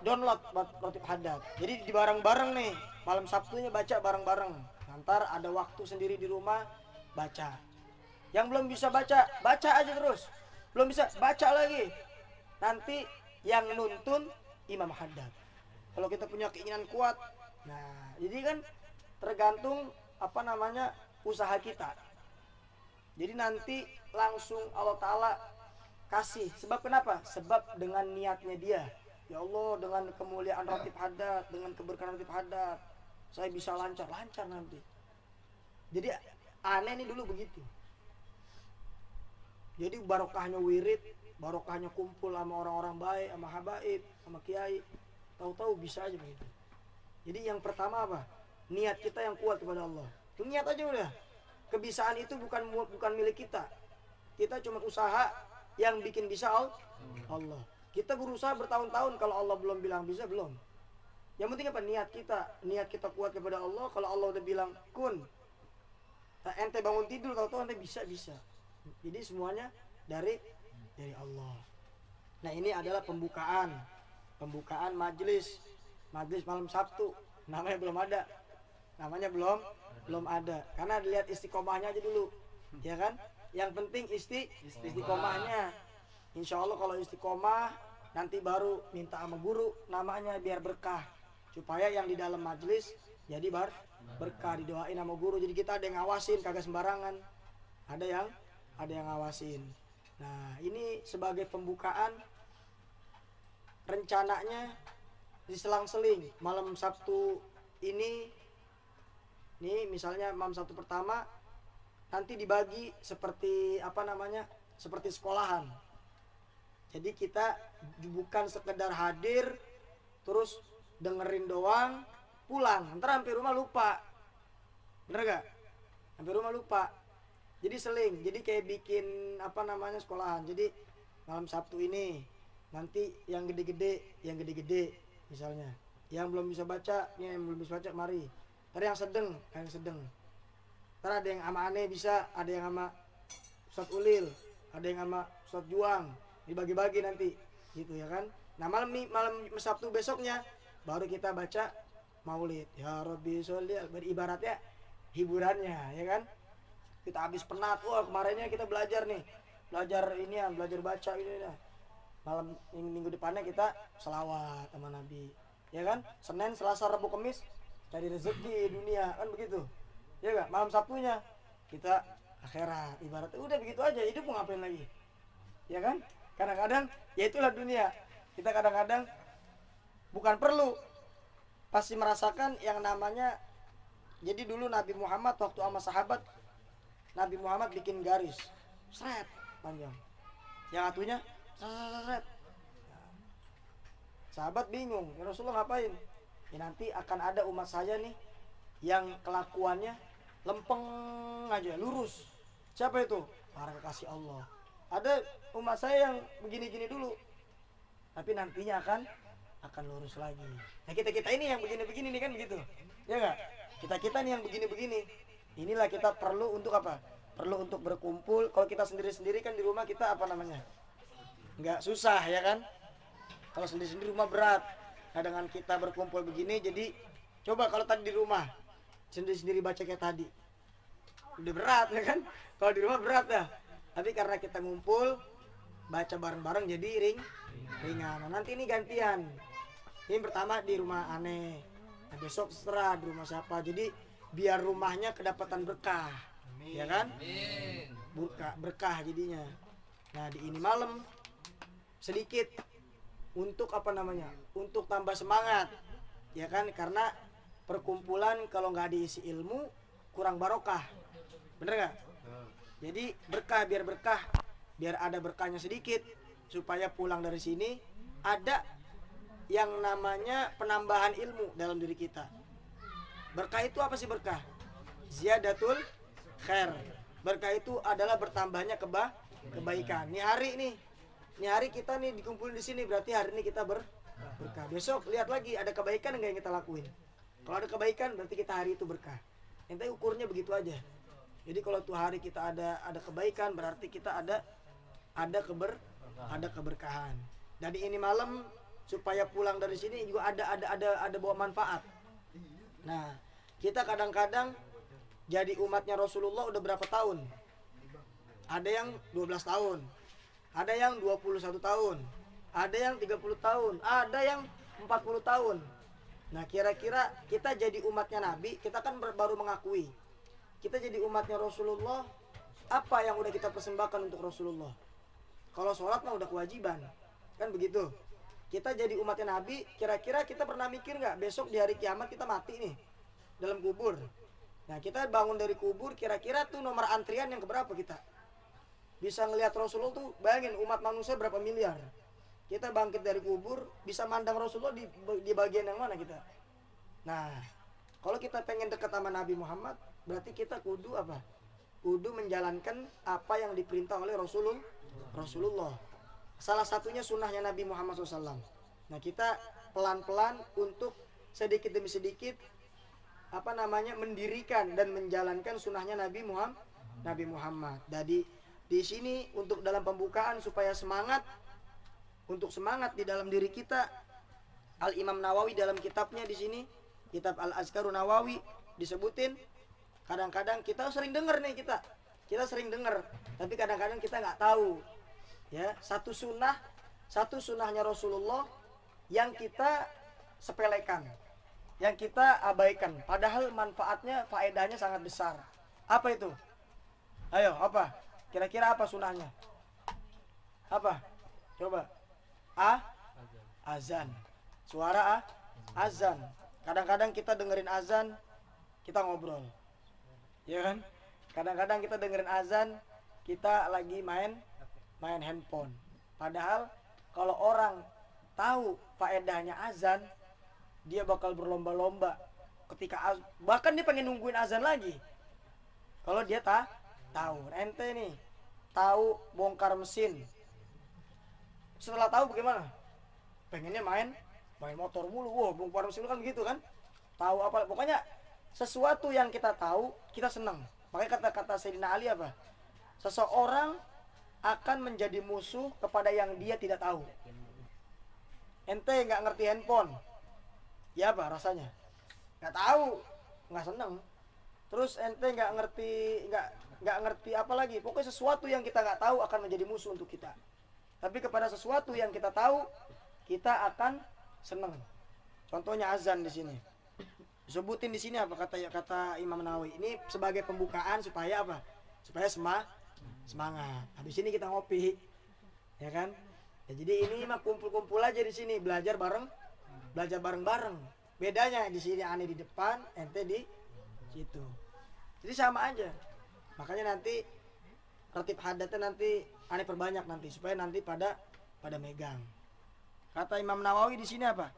download Rotib Haddad. Jadi di bareng-bareng nih, malam Sabtunya baca bareng-bareng. Ntar ada waktu sendiri di rumah baca. Yang belum bisa baca aja terus. Belum bisa baca lagi. Nanti yang nuntun Imam Haddad. Kalau kita punya keinginan kuat, nah jadi kan tergantung usaha kita. Jadi nanti langsung Allah Ta'ala kasih. Sebab kenapa? Sebab dengan niatnya dia. Ya Allah, dengan kemuliaan Rotib Haddad, dengan keberkahan Rotib Haddad, saya bisa lancar nanti. Jadi aneh nih dulu begitu. Jadi barokahnya wirid, barokahnya kumpul sama orang-orang baik, sama habaib, sama kiai, tahu-tahu bisa aja begitu. Jadi yang pertama apa? Niat kita yang kuat kepada Allah. Itu niat aja udah. Kebisaan itu bukan milik kita. Kita cuma usaha yang bikin bisa Allah. Kita berusaha bertahun-tahun, kalau Allah belum bilang bisa, belum. Yang penting apa? Niat kita kuat kepada Allah. Kalau Allah udah bilang kun, ente bangun tidur, tahu-tahu ente bisa. Jadi semuanya dari Allah. Nah, ini adalah pembukaan majelis malam Sabtu. Namanya belum ada. Karena dilihat istiqomahnya aja dulu, ya kan? Yang penting istiqomahnya. Insya Allah kalau istiqomah nanti baru minta sama guru namanya biar berkah, supaya yang di dalam majelis jadi berkah, didoain sama guru. Jadi kita ada yang ngawasin, kagak sembarangan. Ada yang ngawasin. Nah, ini sebagai pembukaan. Rencananya diselang-seling malam Sabtu ini. Nih misalnya malam Sabtu pertama nanti dibagi seperti seperti sekolahan. Jadi kita bukan sekedar hadir terus dengerin doang pulang, ntar sampai rumah lupa. Bener gak? Sampai rumah lupa. Jadi seling, jadi kayak bikin sekolahan. Jadi malam Sabtu ini nanti yang gede-gede misalnya. Yang belum bisa baca, mari. Ntar yang sedeng. Ntar ada yang sama aneh bisa, ada yang sama Ustadz Ulil, ada yang sama Ustadz Juang. Dibagi-bagi nanti, gitu ya kan. Nah, malam Sabtu besoknya baru kita baca Maulid. Ya Rabbi sholli, ibaratnya hiburannya, ya kan. Kita habis penat, wah kemarinnya kita belajar baca ini. Malam minggu depannya kita selawat sama Nabi, ya kan. Senin, Selasa, Rabu, Kamis cari rezeki dunia, kan begitu, ya gak? Malam Sabtunya kita akhirat, ibaratnya udah begitu aja. Hidup mau ngapain lagi, ya kan? Kadang-kadang ya itulah dunia. Kita kadang-kadang bukan perlu, pasti merasakan yang namanya. Jadi dulu Nabi Muhammad waktu sama sahabat, Nabi Muhammad bikin garis seret panjang, yang atunya seret. Sahabat bingung, ya Rasulullah ngapain? Ya nanti akan ada umat saya nih yang kelakuannya lempeng aja, lurus. Siapa itu? Para kekasih Allah. Ada umat saya yang begini-gini dulu, tapi nantinya akan lurus lagi. Nah kita ini yang begini-begini nih kan begitu, ya nggak? Kita nih yang begini-begini. Inilah kita perlu untuk apa? Perlu untuk berkumpul. Kalau kita sendiri-sendiri kan di rumah kita apa namanya? Nggak susah ya kan? Kalau sendiri-sendiri rumah berat. Nah dengan kita berkumpul begini, jadi coba kalau tadi di rumah sendiri-sendiri baca kayak tadi, udah berat ya kan? Kalau di rumah berat ya. Tapi karena kita ngumpul baca bareng-bareng jadi ringan. Nah, nanti ini gantian. Ini pertama di rumah aneh, nah, besok setelah di rumah siapa. Jadi biar rumahnya kedapatan berkah, ya kan? Berkah jadinya. Nah di ini malam sedikit untuk apa namanya? Untuk tambah semangat, ya kan? Karena perkumpulan kalau nggak diisi ilmu kurang barokah, bener nggak? Jadi berkah, biar ada berkahnya sedikit, supaya pulang dari sini ada yang namanya penambahan ilmu dalam diri kita. Berkah itu apa sih berkah? Ziyadatul khair. Berkah itu adalah bertambahnya kebaikan. Nih hari kita nih dikumpulin di sini, berarti hari ini kita berkah. Besok lihat lagi ada kebaikan enggak yang kita lakuin. Kalau ada kebaikan berarti kita hari itu berkah. Ente ukurnya begitu aja. Jadi kalau tuh hari kita ada kebaikan, berarti kita ada keberkahan. Dan ini malam supaya pulang dari sini juga ada bawa manfaat. Nah, kita kadang-kadang jadi umatnya Rasulullah udah berapa tahun? Ada yang 12 tahun, ada yang 21 tahun, ada yang 30 tahun, ada yang 40 tahun. Nah, kira-kira kita jadi umatnya Nabi, kita kan baru mengakui kita jadi umatnya Rasulullah. Apa yang udah kita persembahkan untuk Rasulullah? Kalau sholat mah udah kewajiban, kan begitu. Kita jadi umatnya Nabi, kira-kira kita pernah mikir nggak besok di hari kiamat kita mati nih dalam kubur? Nah kita bangun dari kubur, kira-kira tuh nomor antrian yang keberapa kita? Bisa ngelihat Rasulullah tuh, bayangin umat manusia berapa miliar. Kita bangkit dari kubur, bisa mandang Rasulullah di bagian yang mana kita? Nah, kalau kita pengen dekat sama Nabi Muhammad, berarti kita kudu apa? Kudu menjalankan apa yang diperintah oleh Rasulullah. Salah satunya sunnahnya Nabi Muhammad SAW. Nah kita pelan-pelan untuk sedikit demi sedikit mendirikan dan menjalankan sunnahnya Nabi Muhammad. Jadi di sini untuk dalam pembukaan supaya semangat di dalam diri kita, Al Imam Nawawi dalam kitabnya di sini, kitab Al Azkarun Nawawi disebutin. Kadang-kadang kita sering dengar nih kita sering dengar, tapi kadang-kadang kita nggak tahu. Ya, satu sunnahnya Rasulullah yang kita sepelekan, yang kita abaikan, padahal manfaatnya, faedahnya sangat besar. Apa itu? Ayo, apa? Kira-kira apa sunnahnya? Apa? Coba. Azan. Suara azan. Kadang-kadang kita dengerin azan, kita ngobrol. Ya kan? Kadang-kadang kita dengerin azan, kita lagi main handphone. Padahal kalau orang tahu faedahnya azan, dia bakal berlomba-lomba ketika bahkan dia pengen nungguin azan lagi. Kalau dia tahu, ente nih tahu bongkar mesin. Setelah tahu bagaimana? Pengennya main motor mulu. Wah, bongkar mesin kan begitu kan? Tahu apa? Pokoknya sesuatu yang kita tahu, kita senang. Makanya kata-kata Sayyidina Ali apa? Seseorang akan menjadi musuh kepada yang dia tidak tahu. Ente nggak ngerti handphone, ya apa rasanya? Nggak tahu, nggak seneng. Terus ente nggak ngerti apa lagi? Pokoknya sesuatu yang kita nggak tahu akan menjadi musuh untuk kita. Tapi kepada sesuatu yang kita tahu, kita akan seneng. Contohnya azan di sini. Sebutin di sini apa kata Imam Nawawi. Ini sebagai pembukaan supaya apa? Supaya semangat. Habis ini kita ngopi, ya kan? Ya, jadi ini mah kumpul-kumpul aja di sini, belajar bareng-bareng. Bedanya di sini aneh di depan, ente di situ. Jadi sama aja. Makanya nanti tertib hadatnya nanti aneh perbanyak nanti supaya nanti pada megang. Kata Imam Nawawi di sini apa?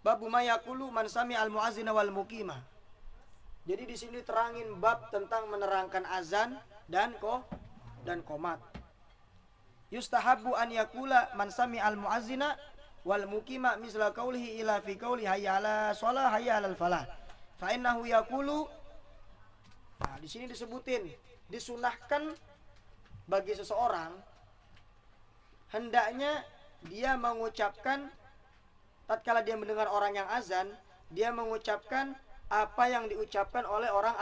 Babu ma yaqulu man sami al muazzina wal muqimah. Jadi di sini terangin bab tentang menerangkan azan dan qomat. Yustahabbu an yakula man sami'al muazzina wal muqima misla qaulihi ila fi qauli hayya 'ala shalah hayya 'alal falah. Fa innahu yaqulu. Nah, di sini disebutin disunahkan bagi seseorang hendaknya dia mengucapkan tatkala dia mendengar orang yang azan, dia mengucapkan apa yang diucapkan oleh orang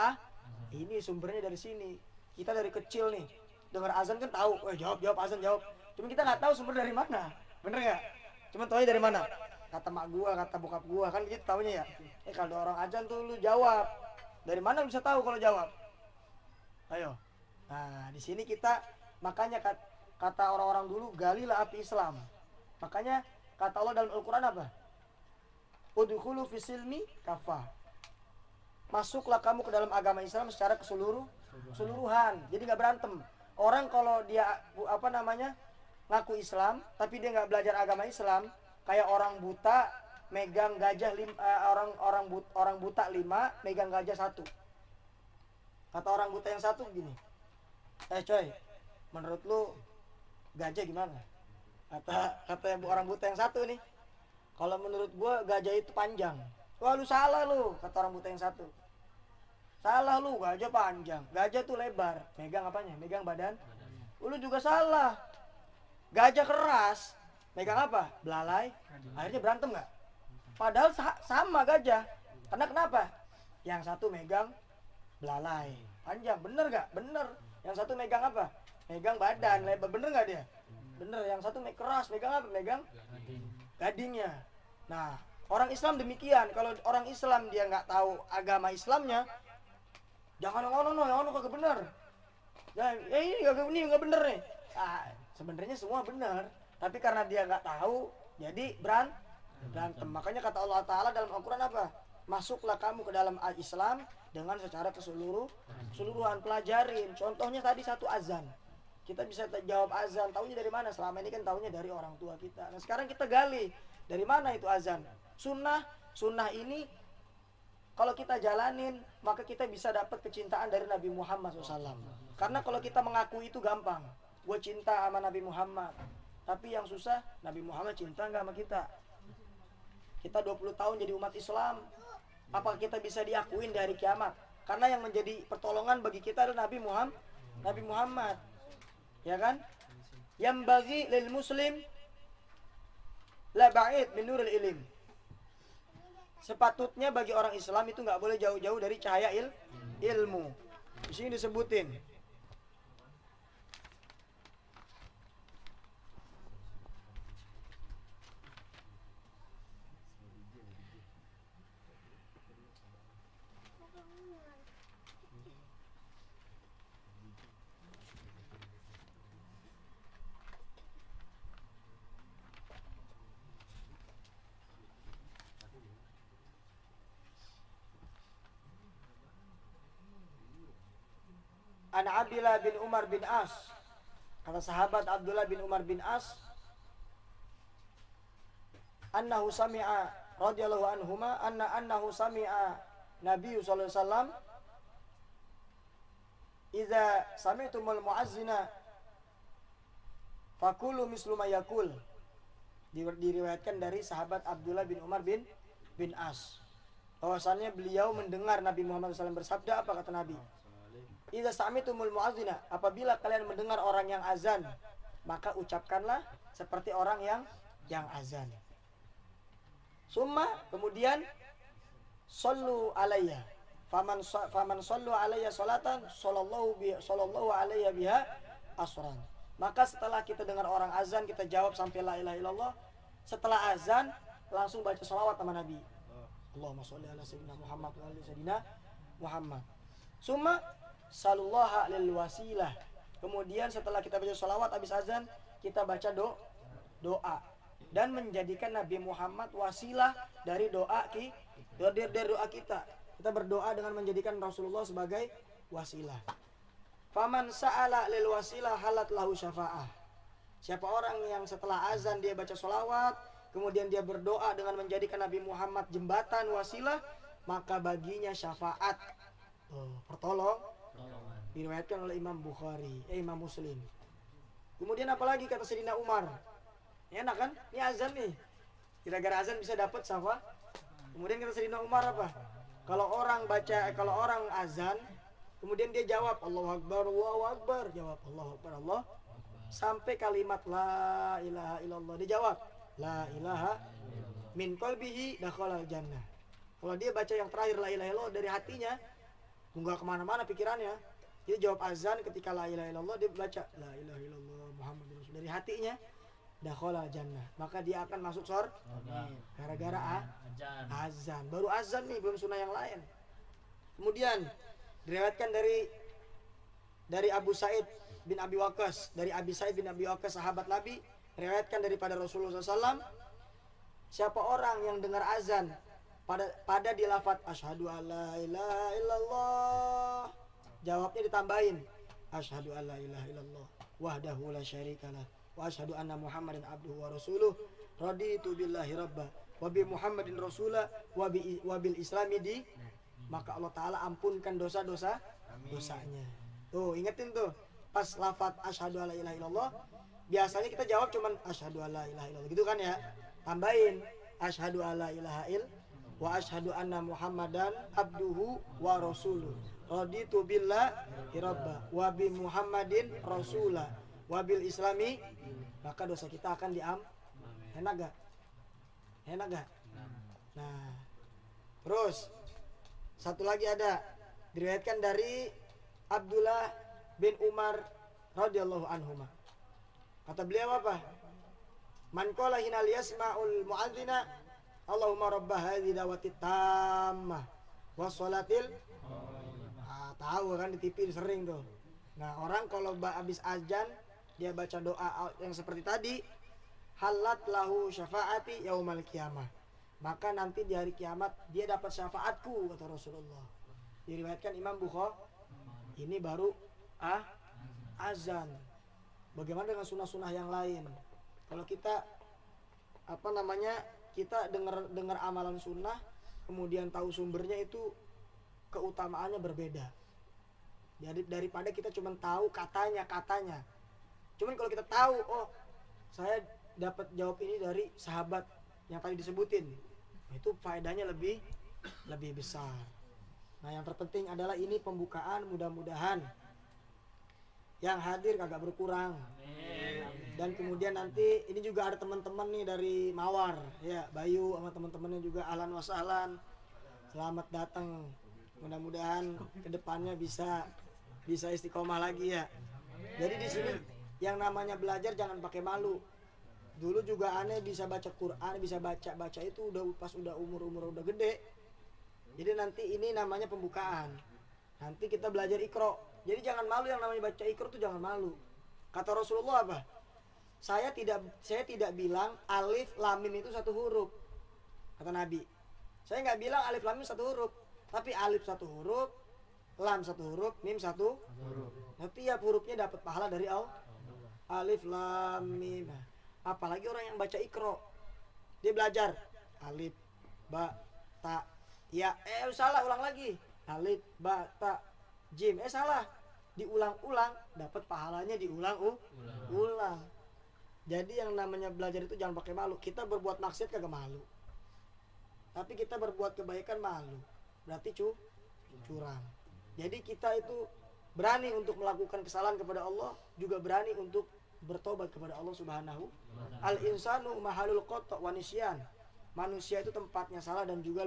ini sumbernya dari sini. Kita dari kecil nih dengar azan kan tahu, jawab azan jawab. Cuma kita nggak tahu sumber dari mana, bener nggak? Cuma tahu dari mana? Kata mak gua, kata bokap gua, kan gitu taunya ya. Kalau orang azan tuh lu jawab. Dari mana lu bisa tahu kalau jawab? Ayo. Nah di sini kita makanya kata orang-orang dulu galilah api Islam. Makanya kata Allah dalam Al-Quran apa? Udkhulu fisilmi kafah. Masuklah kamu ke dalam agama Islam secara keseluruhan. Jadi nggak berantem. Orang kalau dia ngaku Islam tapi dia nggak belajar agama Islam, kayak orang buta megang gajah orang buta 5 megang gajah 1. Kata orang buta yang satu gini, coy, menurut lu gajah gimana? Kata orang buta yang satu nih, kalau menurut gua gajah itu panjang. Wah lu salah lu, kata orang buta yang satu. Salah lu, gajah panjang, gajah tuh lebar. Megang apanya? Megang badan. Lu juga salah. Gajah keras, megang apa? Belalai. Akhirnya berantem nggak? Padahal sama gajah. Karena kenapa? Yang satu megang belalai panjang, bener nggak? Bener. Yang satu megang apa? Megang badan lebar, bener nggak dia? Bener. Yang satu keras, megang apa? Megang gadingnya. Nah, orang Islam demikian. Kalau orang Islam dia nggak tahu agama Islamnya, jangan yang kagak bener. Ini nggak bener nih. Sebenarnya semua bener, tapi karena dia nggak tahu, jadi berantem. Makanya kata Allah Taala dalam Al-Quran apa? Masuklah kamu ke dalam Islam dengan secara keseluruhan, pelajarin. Contohnya tadi satu azan. Kita bisa jawab azan, taunya dari mana? Selama ini kan taunya dari orang tua kita. Nah sekarang kita gali, dari mana itu azan? Sunnah ini kalau kita jalanin, maka kita bisa dapat kecintaan dari Nabi Muhammad SAW. Karena kalau kita mengaku itu gampang, gue cinta sama Nabi Muhammad. Tapi yang susah, Nabi Muhammad cinta nggak sama kita? Kita 20 tahun jadi umat Islam, apakah kita bisa diakuin dari kiamat? Karena yang menjadi pertolongan bagi kita adalah Nabi Muhammad. Ya kan? Yang bagi lil muslim la ba'id min nuril ilim. Sepatutnya bagi orang Islam itu nggak boleh jauh-jauh dari cahaya ilmu. Di sini disebutin. An Abdullah bin Umar bin As, kata sahabat Abdullah bin Umar bin As, annahu sami'a radhiyallahu anhuma annahu sami'a Nabi sallallahu alaihi wasallam idza sami'tumul muazzina fakulu mislu ma yaqul. Diriwayatkan dari sahabat Abdullah bin Umar bin As, bahwasannya beliau mendengar Nabi Muhammad SAW bersabda, apa kata Nabi? Idza sami'tumul muazzina, apabila kalian mendengar orang yang azan, maka ucapkanlah seperti orang yang azan. Summa, kemudian sallu alayya. Faman sallu alayya salatan sallallahu alayya biha asran. Maka setelah kita dengar orang azan, kita jawab sampai la ilaha illallah. Setelah azan langsung baca salawat sama Nabi. Allahumma sholli ala sayyidina Muhammad wa ala sayyidina Muhammad. Summa salullaha lil wasilah. Kemudian setelah kita baca salawat habis azan, kita baca doa dan menjadikan Nabi Muhammad wasilah dari doa kita. Kita berdoa dengan menjadikan Rasulullah sebagai wasilah. Faman sa'ala lil wasilah halat lahu syafa'ah. Siapa orang yang setelah azan dia baca salawat, kemudian dia berdoa dengan menjadikan Nabi Muhammad jembatan wasilah, maka baginya syafaat pertolongan. Diriwayatkan oleh Imam Bukhari, Imam Muslim. Kemudian apalagi kata Sayyidina Umar? Enak kan? Ini azan nih. Gara-gara azan bisa dapat syafaat. Kemudian kata Sayyidina Umar apa? Kalau orang azan, kemudian dia jawab Allahu Akbar, jawab Allahu Akbar, Allah, sampai kalimat la ilaha illallah, dia jawab la ilaha min qalbihi dakhalal jannah. Kalau dia baca yang terakhir la ilaha illallah dari hatinya, enggak kemana-mana pikirannya, dia jawab azan ketika la ilaha illallah, dia baca la ilaha illallah Muhammadur Rasul dari hatinya, dakhalal jannah, maka dia akan masuk surga gara-gara azan. Baru azan nih, belum sunnah yang lain. Kemudian diriwayatkan dari Abu Sa'id bin Abi Waqqas, dari Abi Sa'id bin Abi Waqqas sahabat Nabi, riwayatkan daripada Rasulullah SAW, siapa orang yang dengar azan pada di lafaz asyhadu alla ilaha illallah, jawabnya ditambahin asyhadu alla ilaha illallah wahdahu la syarikalah wa asyhadu anna Muhammadan abduhu wa rasuluh raditu billahi rabba wa bi Muhammadin rasula wa bil islami di, maka Allah Ta'ala ampunkan dosanya. Tuh, ingetin tuh, pas lafaz asyhadu alla ilaha illallah, biasanya kita jawab cuman asyhadu alla ilaha illallah gitu kan ya. Tambahin asyhadu alla ilaha wa asyhadu anna Muhammadan abduhu wa rasuluh raditu billahi rabba wa bi Muhammadin rasula wa bil islami, maka dosa kita akan enak gak? Nah, terus satu lagi ada diriwayatkan dari Abdullah bin Umar radhiyallahu anhuma. Kata beliau apa? Man qala hinal yasma'ul mu'adzina Allahumma rabbah hadhihi da'wati tammah wassalatil, tahu kan di TV sering tuh. Nah, orang kalau habis azan dia baca doa yang seperti tadi, halat lahu syafaati yaumal qiyamah, maka nanti di hari kiamat dia dapat syafaatku, kata Rasulullah. Diriwayatkan Imam Bukhari. Ini baru azan. Bagaimana dengan sunnah-sunnah yang lain? Kalau kita kita dengar amalan sunnah, kemudian tahu sumbernya, itu keutamaannya berbeda. Jadi daripada kita cuma tahu katanya. Cuman kalau kita tahu, oh saya dapat jawab ini dari sahabat yang tadi disebutin, itu faedahnya lebih besar. Nah, yang terpenting adalah ini pembukaan, mudah-mudahan yang hadir kagak berkurang. Dan kemudian nanti ini juga ada teman-teman nih dari Mawar, ya, Bayu sama teman-temannya juga, ahlan wa sahlan. Selamat datang. Mudah-mudahan kedepannya bisa istiqomah lagi ya. Jadi di sini yang namanya belajar jangan pakai malu. Dulu juga aneh bisa baca Quran, bisa baca itu pas udah umur udah gede. Jadi nanti ini namanya pembukaan. Nanti kita belajar Iqra. Jadi jangan malu, yang namanya baca Iqra itu jangan malu. Kata Rasulullah apa? Saya tidak bilang alif lam mim itu satu huruf. Kata Nabi. Saya nggak bilang alif lam mim satu huruf, tapi alif satu huruf, lam satu huruf, mim satu huruf. Nanti tiap hurufnya dapat pahala dari Allah. Alif lam mim. Apalagi orang yang baca Iqra. Dia belajar alif, ba, ta, ya. Salah, ulang lagi. Alif, ba, ta, jim. Salah. Diulang-ulang, dapat pahalanya diulang-ulang. Jadi yang namanya belajar itu jangan pakai malu. Kita berbuat maksiat kagak malu, tapi kita berbuat kebaikan malu, berarti curang. Jadi kita itu berani untuk melakukan kesalahan kepada Allah, juga berani untuk bertobat kepada Allah Subhanahu. Al insanu mahalul khata' wa nisyan. Manusia itu tempatnya salah dan juga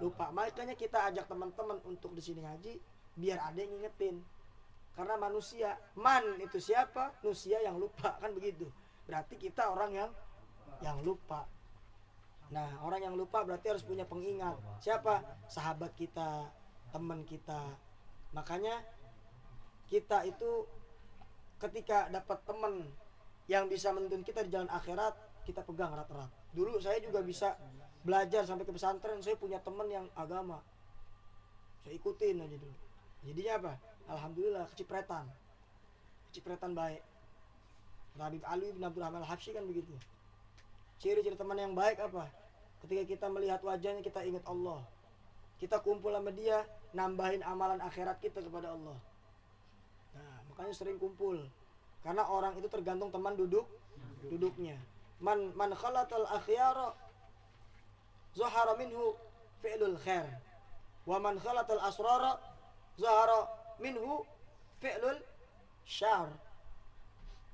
lupa. Makanya kita ajak teman-teman untuk di sini ngaji, biar ada yang ngingetin. Karena manusia, man itu siapa? Manusia yang lupa, kan begitu. Berarti kita orang yang lupa. Nah, orang yang lupa berarti harus punya pengingat. Siapa? Sahabat kita, teman kita. Makanya kita itu ketika dapat teman yang bisa menuntun kita di jalan akhirat, kita pegang erat-erat. Dulu saya juga bisa belajar sampai ke pesantren, saya punya teman yang agama, saya ikutin aja dulu. Jadinya apa? Alhamdulillah, kecipretan baik. Habib Ali bin Abdul Rahman Al-Habsyi kan begitu. Ciri-ciri teman yang baik apa? Ketika kita melihat wajahnya kita ingat Allah. kita kumpul sama dia, nambahin amalan akhirat kita kepada Allah. Nah, makanya sering kumpul. Karena orang itu tergantung teman duduknya. Man khalatal akhyara zahara minhu fi'lul khair. Wa man khalatal asrara zahara minhu fi'lul syar.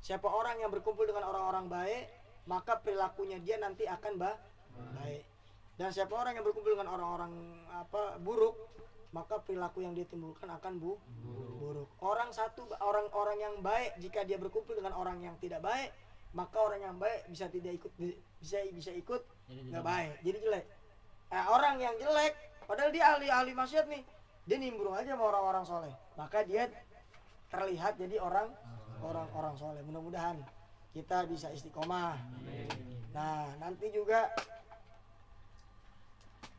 Siapa orang yang berkumpul dengan orang-orang baik, maka perilakunya dia nanti akan baik. Dan siapa orang yang berkumpul dengan orang-orang buruk, maka perilaku yang dia timbulkan akan buruk. Orang yang baik jika dia berkumpul dengan orang yang tidak baik, maka orang yang baik bisa ikut nggak baik, jadi jelek. Orang yang jelek, padahal dia ahli maksiat nih, dia nimbrung aja sama orang-orang soleh, maka dia terlihat jadi orang-orang soleh. Mudah-mudahan kita bisa istiqomah. Nah, nanti juga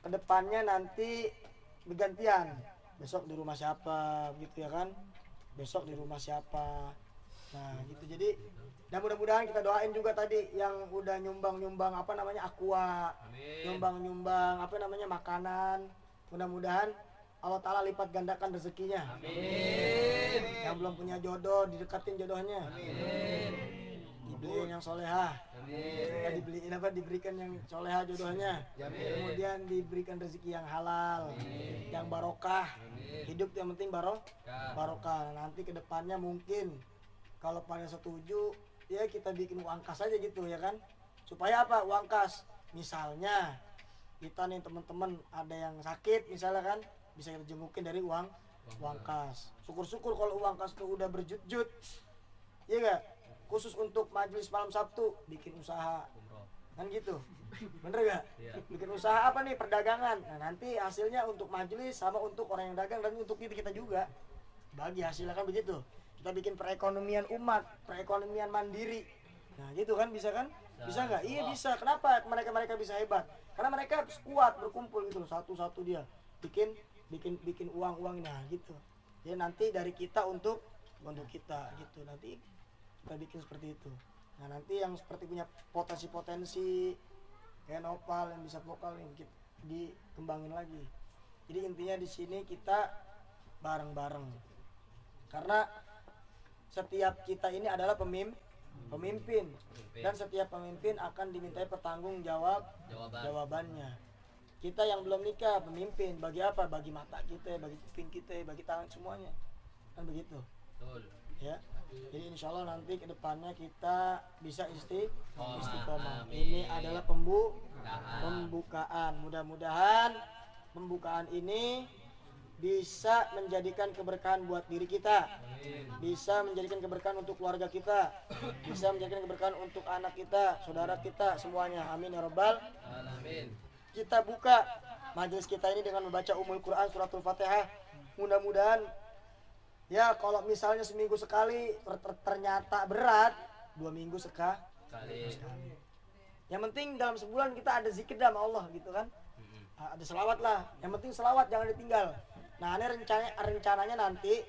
kedepannya nanti bergantian. Besok di rumah siapa, gitu ya kan? Besok di rumah siapa. Nah, gitu. Jadi, dan mudah-mudahan kita doain juga tadi yang udah nyumbang aqua, nyumbang makanan. Mudah-mudahan Allah Ta'ala lipat gandakan rezekinya. Amin. Yang belum punya jodoh, didekatin jodohnya. Amin. Dibeliin yang solehah. Amin. Diberikan yang solehah jodohnya. Amin. Kemudian diberikan rezeki yang halal, Amin. yang barokah. Amin. Hidup yang penting barokah. Nanti kedepannya mungkin kalau pada setuju, ya kita bikin uang kas aja gitu ya kan. Supaya apa uang kas? Misalnya kita nih teman-teman ada yang sakit misalnya kan, bisa kita jengukin dari uang kas. Syukur-syukur kalau uang kas itu udah berjut-jut, iya gak? Khusus untuk majelis malam Sabtu bikin usaha kan gitu, bener gak? Bikin usaha apa nih, perdagangan. Nah nanti hasilnya untuk majelis sama untuk orang yang dagang dan untuk kita juga bagi hasilnya kan begitu. Kita bikin perekonomian umat, perekonomian mandiri. Nah gitu kan, bisa kan? Bisa nggak? Iya bisa. Kenapa mereka bisa hebat? Karena mereka kuat berkumpul gitu, satu-satu dia bikin uang-uang. Nah gitu. Jadi nanti dari kita untuk kita gitu. Nanti kita bikin seperti itu. Nah nanti yang seperti punya potensi kayak Nopal yang bisa vokal nih, dikembangin lagi. Jadi intinya di sini kita bareng-bareng. Karena setiap kita ini adalah pemimpin dan setiap pemimpin akan dimintai jawabannya. Kita yang belum nikah pemimpin, bagi apa? Bagi mata kita, bagi kuping kita, bagi tangan, semuanya kan begitu. Betul. Ya, jadi insya Allah nanti kedepannya kita bisa istiqomah. Amin. Ini adalah pembukaan. Mudah-mudahan pembukaan ini bisa menjadikan keberkahan buat diri kita, bisa menjadikan keberkahan untuk keluarga kita, bisa menjadikan keberkahan untuk anak kita, saudara kita, semuanya. Amin ya rabbal Alamin. Kita buka majelis kita ini dengan membaca Ummul Quran suratul Fatihah. Mudah-mudahan ya kalau misalnya seminggu sekali ternyata berat, 2 minggu sekali. Yang penting dalam sebulan kita ada zikir sama Allah gitu kan. Ada selawat lah. Yang penting selawat jangan ditinggal. Nah ini rencananya nanti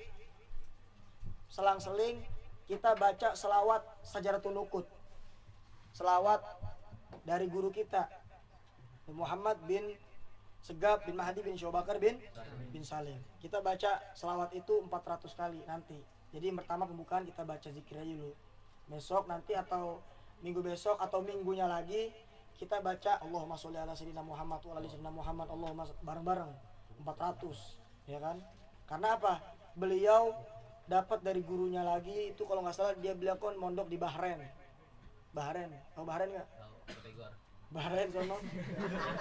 selang-seling kita baca selawat Sajaratun Nuqut, selawat dari guru kita Muhammad bin Segaf bin Mahdi bin Syobakar bin Salim. Kita baca selawat itu 400 kali nanti. Jadi pertama pembukaan kita baca zikir aja dulu. Besok nanti atau minggu besok atau minggunya lagi kita baca Allahumma sholli ala sayyidina Muhammad wa ala ali sayyidina Muhammad, Allahumma bareng-bareng 400, ya kan? Karena apa? Beliau dapat dari gurunya lagi itu kalau nggak salah beliau kan mondok di Bahrain. Tahu Bahrain nggak? Bahrain sono.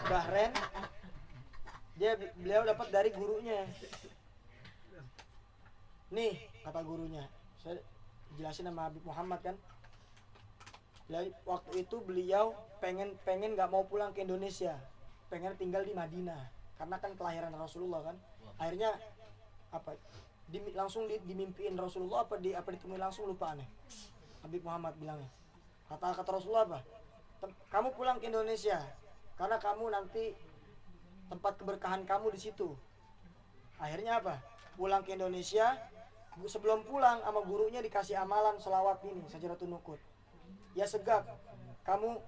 Bahrain. Beliau dapat dari gurunya. Nih kata gurunya. Saya jelasin sama Habib Muhammad kan. Waktu itu beliau pengen nggak mau pulang ke Indonesia, pengen tinggal di Madinah karena kan kelahiran Rasulullah kan. Akhirnya apa? Langsung dimimpiin Rasulullah apa ditemui langsung, lupa aneh. Habib Muhammad bilangnya. Kata Rasulullah apa? Kamu pulang ke Indonesia karena kamu nanti tempat keberkahan kamu di situ. Akhirnya apa? Pulang ke Indonesia, sebelum pulang sama gurunya dikasih amalan selawat ini Sajaratun Nuqut. Ya Segaf, kamu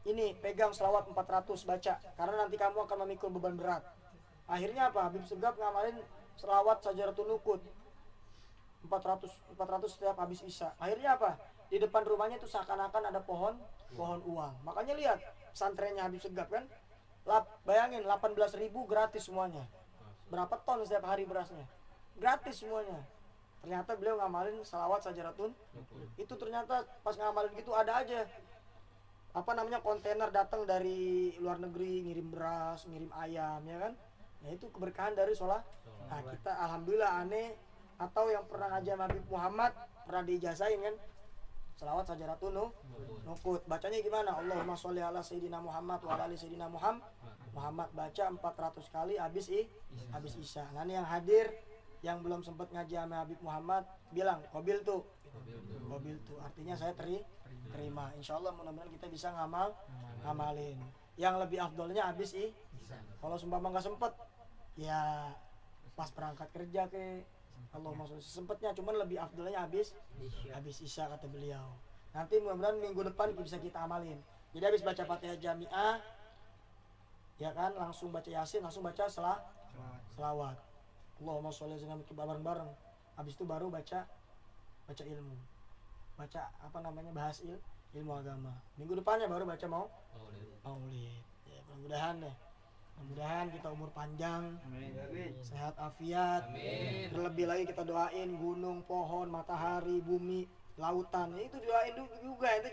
ini pegang selawat 400 baca, karena nanti kamu akan memikul beban berat. Akhirnya apa? Habib Segaf ngamalin selawat Sajaratun Nuqud 400 setiap habis isya. Akhirnya apa? Di depan rumahnya itu seakan-akan ada pohon uang. Makanya lihat pesantrennya Habib Segaf kan, bayangin 18.000 gratis semuanya. Berapa ton setiap hari berasnya? Gratis semuanya. Ternyata beliau ngamalin salawat Sajaratun. Itu ternyata pas ngamalin gitu ada aja kontainer datang dari luar negeri ngirim beras, ngirim ayam, ya kan? Ya itu keberkahan dari sholat. Nah kita alhamdulillah aneh, atau yang pernah ngaji sama Habib Muhammad pernah diijazahin kan selawat Sajaratun Nuqud. Bacanya gimana? Allahumma sholli ala sayyidina Muhammad wa ala ali sayyidina Muhammad baca 400 kali habis isya. Nah ini yang hadir yang belum sempat ngaji sama Habib Muhammad bilang qabil tuh artinya saya terima. Insyaallah mudah-mudahan kita bisa ngamalin. Yang lebih afdolnya habis kalau seumpama nggak sempet ya pas berangkat kerja ke Allahumma sholli sempetnya, cuman lebih afdolnya habis isya kata beliau. Nanti mudah-mudahan minggu depan bisa kita amalin. Jadi habis baca Fatihah Jami'ah ya kan, langsung baca Yasin, langsung baca selawat Allahumma sholli bareng-bareng. Habis itu baru baca ilmu, baca bahas ilmu agama. Minggu depannya baru baca maulid. Ya, mudah-mudahan kita umur panjang, sehat afiat. Terlebih lagi kita doain gunung, pohon, matahari, bumi, lautan. Itu doain juga. Itu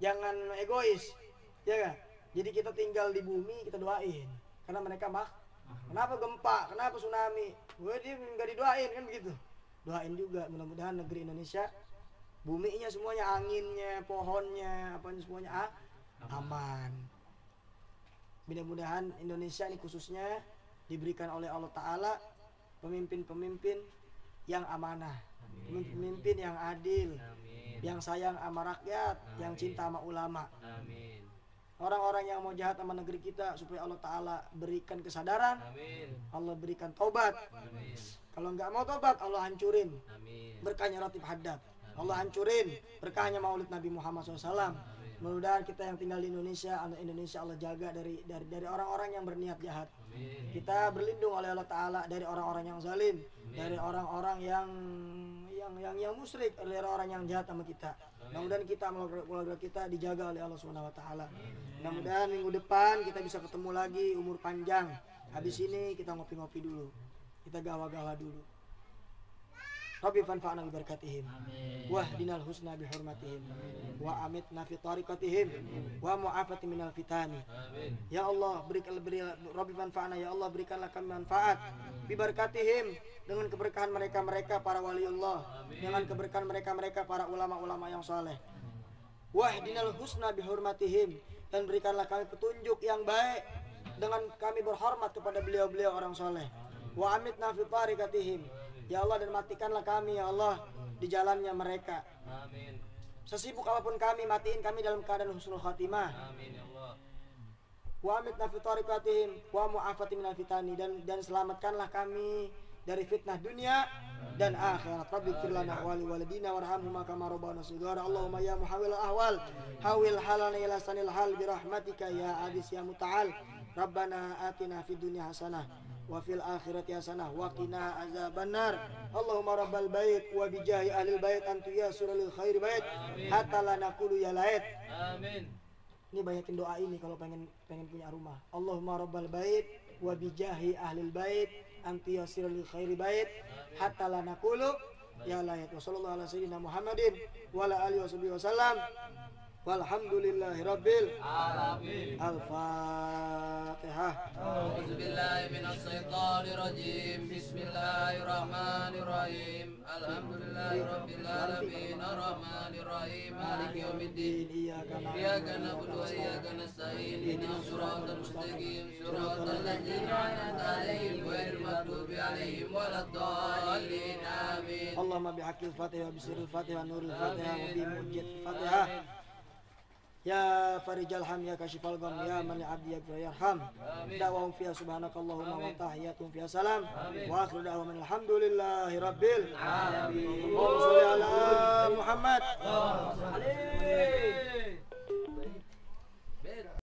jangan egois, ya kan? Jadi kita tinggal di bumi kita doain, karena mereka kenapa gempa, kenapa tsunami, dia nggak didoain kan begitu. Doain juga mudah-mudahan negeri Indonesia buminya semuanya, anginnya, pohonnya, semuanya aman. Mudah-mudahan Indonesia ini khususnya diberikan oleh Allah Ta'ala pemimpin-pemimpin yang amanah, pemimpin yang adil, yang sayang sama rakyat, yang cinta sama ulama. Orang-orang yang mau jahat sama negeri kita supaya Allah Ta'ala berikan kesadaran, Allah berikan taubat. Kalau nggak mau taubat Allah hancurin berkahnya Ratib Haddad, Allah hancurin berkahnya Maulid Nabi Muhammad SAW. Mudah-mudahan kita yang tinggal di Indonesia Allah jaga dari orang-orang yang berniat jahat. Kita berlindung oleh Allah Ta'ala dari orang-orang yang zalim, dari orang-orang yang musyrik, dari orang yang jahat sama kita. Mudah-mudahan kita, keluarga kita dijaga oleh Allah Subhanahu wa Ta'ala. Mudah-mudahan minggu depan kita bisa ketemu lagi, umur panjang. Habis ini kita ngopi-ngopi dulu, kita gawa-gawa dulu. Rabbi fanfa'na bi barakatihim wahdinal husna bi hurmatihim wa amitna fi tariqatihim wa mu'afati minal fitani. Ya Allah Rabbi fanfa'na, ya Allah berikanlah kami manfaat bi barakatihim, dengan keberkahan mereka para waliullah, dengan keberkahan mereka para ulama-ulama yang saleh. Wahdinal husna bi hurmatihim, dan berikanlah kami petunjuk yang baik dengan kami berhormat kepada beliau-beliau orang saleh. Wa amitna fi tariqatihim, ya Allah, dan matikanlah kami ya Allah di jalannya mereka. Amin. Sesibuk apapun kami, matiin kami dalam keadaan husnul khatimah. Amin ya Allah. Wa amitna fi tariqatihim wa mu'afati minal fitani, dan selamatkanlah kami dari fitnah dunia dan akhirat. Rabbi ighfir lana wa li walidina warhamhuma kama rabbana shighara. Allahumma ya muhawwil ahwal hawil halana ila sanil hal bi rahmatika ya adis ya muta'al. Rabbana atina fid dunya hasanah wa fil akhirati hasanah wa qina azabannar. Allahumma rabbal bait wa bijahi ahlil bait antu yasir lil khairi bait hatta la naqulu ya lait. Amin. Ini banyakin doa ini kalau pengen punya rumah. Allahumma rabbal bait wa bijahi ahlil bait antu yasir lil khairi bait hatta la naqulu ya lait. Wa sallallahu ala sayyidina Muhammadin wa ala alihi wasallam. Walhamdulillahi rabbil alamin. Al-Fatihah. A'udzubillahi minasyaitonir rajim. Bismillahirrahmanirrahim. Alhamdulillahi rabbil alamin. Arrahmanir rahim. Maliki yaumiddin. Iyyaka na'budu wa iyyaka nasta'in. Ihdinas siratal mustaqim. Siratal ladzina an'amta 'alaihim ghairil maghdubi 'alaihim waladdallin. Amin. Allahumma bihaqqil Fatihah wa bisirril Fatihah wa nuril Fatihah wa bi mu'jizatil Fatihah. Ya farijal ham ya kashifal gham ya man abdi yarham. Da'wahum fiha subhanakallahumma wa tahiyyatuhum fiha salam. Wa akhiru da'wahum alhamdulillahi rabbil alamin. Allahumma shalli ala Muhammad.